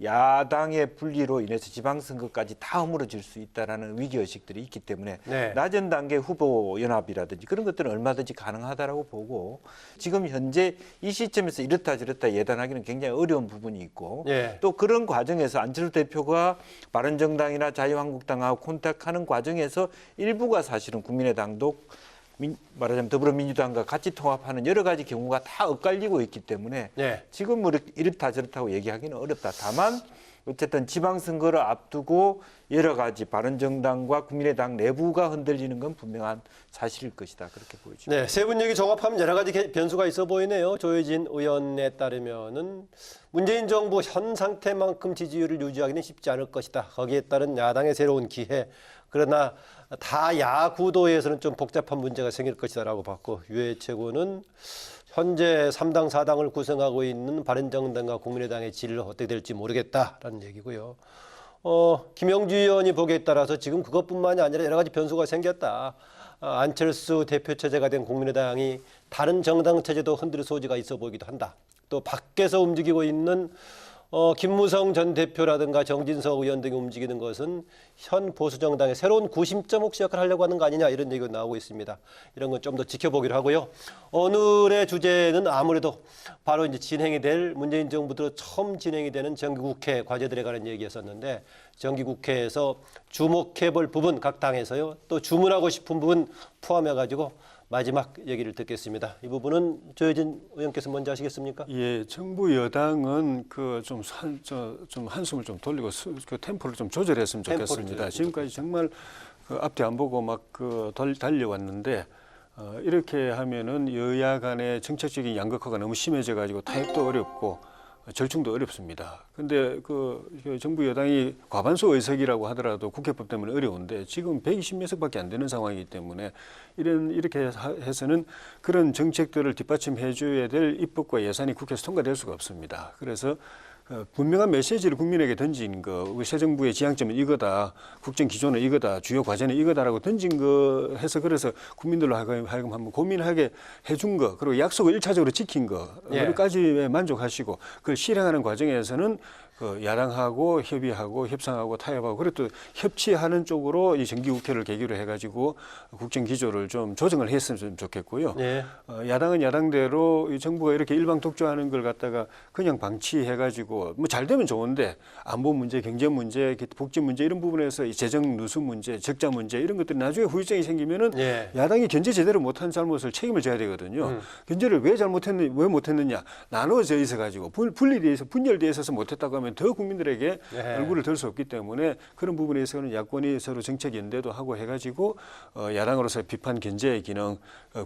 야당의 분리로 인해서 지방선거까지 다 허물어질 수 있다는 위기의식들이 있기 때문에 네. 낮은 단계 후보 연합이라든지 그런 것들은 얼마든지 가능하다라고 보고 지금 현재 이 시점에서 이렇다 저렇다 예단하기는 굉장히 어려운 부분이 있고 네. 또 그런 과정에서 안철수 대표가 바른정당이나 자유한국당하고 콘택하는 과정에서 일부가 사실은 국민의당도 말하자면 더불어민주당과 같이 통합하는 여러 가지 경우가 다 엇갈리고 있기 때문에 네. 지금 뭐 이렇다 저렇다고 얘기하기는 어렵다. 다만 어쨌든 지방선거를 앞두고 여러 가지 바른정당과 국민의당 내부가 흔들리는 건 분명한 사실일 것이다. 그렇게 보여집니다. 네, 세 분 얘기 종합하면 여러 가지 변수가 있어 보이네요. 조혜진 의원에 따르면은 문재인 정부 현 상태만큼 지지율을 유지하기는 쉽지 않을 것이다. 거기에 따른 야당의 새로운 기회. 그러나 다야 구도에서는 좀 복잡한 문제가 생길 것이다라고 봤고 유해 최고는 현재 3당 4당을 구성하고 있는 바른정당과 국민의당의 질을 어떻게 될지 모르겠다라는 얘기고요. 김영주 의원이 보기에 따라서 지금 그것뿐만이 아니라 여러 가지 변수가 생겼다. 안철수 대표 체제가 된 국민의당이 다른 정당 체제도 흔들 소지가 있어 보이기도 한다. 또 밖에서 움직이고 있는 김무성 전 대표라든가 정진석 의원 등이 움직이는 것은 현 보수정당의 새로운 구심점 혹시 역할을 하려고 하는 거 아니냐 이런 얘기가 나오고 있습니다. 이런 건 좀 더 지켜보기로 하고요. 오늘의 주제는 아무래도 바로 이제 진행이 될 문재인 정부 들어 처음 진행이 되는 정기국회 과제들에 관한 얘기였었는데 정기국회에서 주목해볼 부분 각 당에서요. 또 주문하고 싶은 부분 포함해가지고 마지막 얘기를 듣겠습니다. 이 부분은 조혜진 의원께서 먼저 하시겠습니까? 예, 정부 여당은 좀 한숨을 좀 돌리고 그 템포를 좀 조절했으면 좋겠습니다. 지금까지 정말 그 앞뒤 안 보고 막 달려왔는데 이렇게 하면은 여야 간의 정책적인 양극화가 너무 심해져 가지고 타협도 어렵고 절충도 어렵습니다. 근데 그 정부 여당이 과반수 의석이라고 하더라도 국회법 때문에 어려운데 지금 120몇 석밖에 안 되는 상황이기 때문에 이렇게 해서는 그런 정책들을 뒷받침해 줘야 될 입법과 예산이 국회에서 통과될 수가 없습니다. 그래서 분명한 메시지를 국민에게 던진 거, 우리 새 정부의 지향점은 이거다, 국정 기조는 이거다, 주요 과제는 이거다라고 던진 거 해서 그래서 국민들로 하여금 한번 고민하게 해준 거, 그리고 약속을 1차적으로 지킨 거까지 만족하시고 그걸 실행하는 과정에서는 야당하고 협의하고 협상하고 타협하고 그리고 또 협치하는 쪽으로 이 정기국회를 계기로 해가지고 국정 기조를 좀 조정을 했으면 좋겠고요. 예. 야당은 야당대로 이 정부가 이렇게 일방 독주하는 걸 갖다가 그냥 방치해가지고 뭐 잘 되면 좋은데 안보 문제, 경제 문제, 복지 문제 이런 부분에서 이 재정 누수 문제, 적자 문제 이런 것들이 나중에 후유증이 생기면은 예. 야당이 견제 제대로 못한 잘못을 책임을 져야 되거든요. 견제를 왜 못했느냐 나눠져 있어가지고 분리돼 있어 분열돼 있어서 못했다고 하면 더 국민들에게 예. 얼굴을 들 수 없기 때문에 그런 부분에 있어서는 야권이 서로 정책 연대도 하고 해가지고 야당으로서 비판 견제의 기능,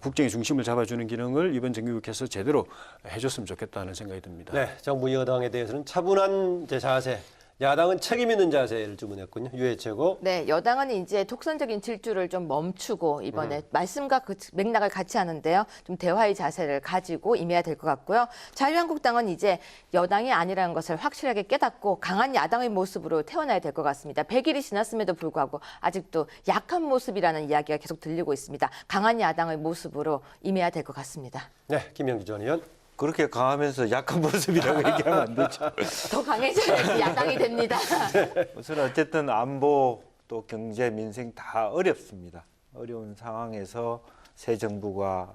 국정의 중심을 잡아주는 기능을 이번 정기국회에서 제대로 해줬으면 좋겠다는 생각이 듭니다. 네, 정부 여당에 대해서는 차분한 자세, 야당은 책임 있는 자세를 주문했군요. 유해 최고. 네, 여당은 이제 독선적인 질주를 좀 멈추고 이번에 말씀과 그 맥락을 같이 하는데요. 좀 대화의 자세를 가지고 임해야 될 것 같고요. 자유한국당은 이제 여당이 아니라는 것을 확실하게 깨닫고 강한 야당의 모습으로 태어나야 될 것 같습니다. 100일이 지났음에도 불구하고 아직도 약한 모습이라는 이야기가 계속 들리고 있습니다. 강한 야당의 모습으로 임해야 될 것 같습니다. 네, 김영주 전 의원. 그렇게 강하면서 약한 모습이라고 얘기하면 안 되죠. 더 강해져야지 야당이 됩니다. 우선 어쨌든 안보 또 경제 민생 다 어렵습니다. 어려운 상황에서 새 정부가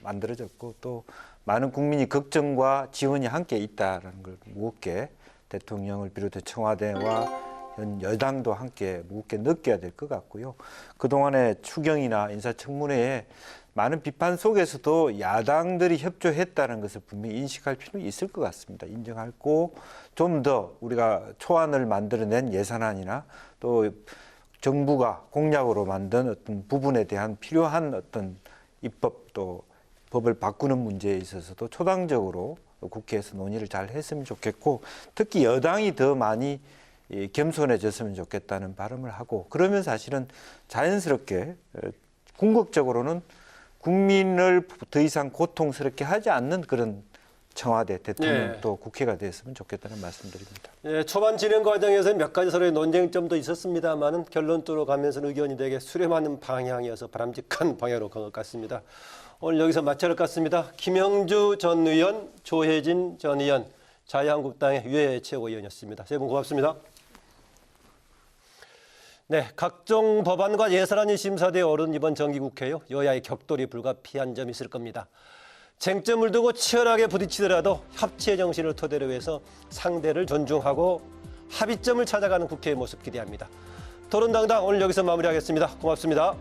만들어졌고 또 많은 국민이 걱정과 지원이 함께 있다는 걸 무겁게 대통령을 비롯해 청와대와 현 여당도 함께 무겁게 느껴야 될 것 같고요. 그동안의 추경이나 인사청문회에 많은 비판 속에서도 야당들이 협조했다는 것을 분명히 인식할 필요는 있을 것 같습니다. 인정하고 좀 더 우리가 초안을 만들어낸 예산안이나 또 정부가 공약으로 만든 어떤 부분에 대한 필요한 어떤 입법 또 법을 바꾸는 문제에 있어서도 초당적으로 국회에서 논의를 잘 했으면 좋겠고 특히 여당이 더 많이 겸손해졌으면 좋겠다는 바람을 하고 그러면 사실은 자연스럽게 궁극적으로는 국민을 더 이상 고통스럽게 하지 않는 그런 청와대, 대통령 네. 또 국회가 됐으면 좋겠다는 말씀드립니다. 예, 초반 진행 과정에서 몇 가지 서로의 논쟁점도 있었습니다만은 결론으로 가면서 의견이 되게 수렴하는 방향이어서 바람직한 방향으로 간 것 같습니다. 오늘 여기서 마쳐야 할 것 같습니다. 김영주 전 의원, 조혜진 전 의원, 자유한국당의 유해 최고위원이었습니다. 세 분 고맙습니다. 네, 각종 법안과 예산안이 심사되어 오른 이번 정기국회요. 여야의 격돌이 불가피한 점이 있을 겁니다. 쟁점을 두고 치열하게 부딪히더라도 협치의 정신을 토대로 해서 상대를 존중하고 합의점을 찾아가는 국회의 모습 기대합니다. 토론당당 오늘 여기서 마무리하겠습니다. 고맙습니다.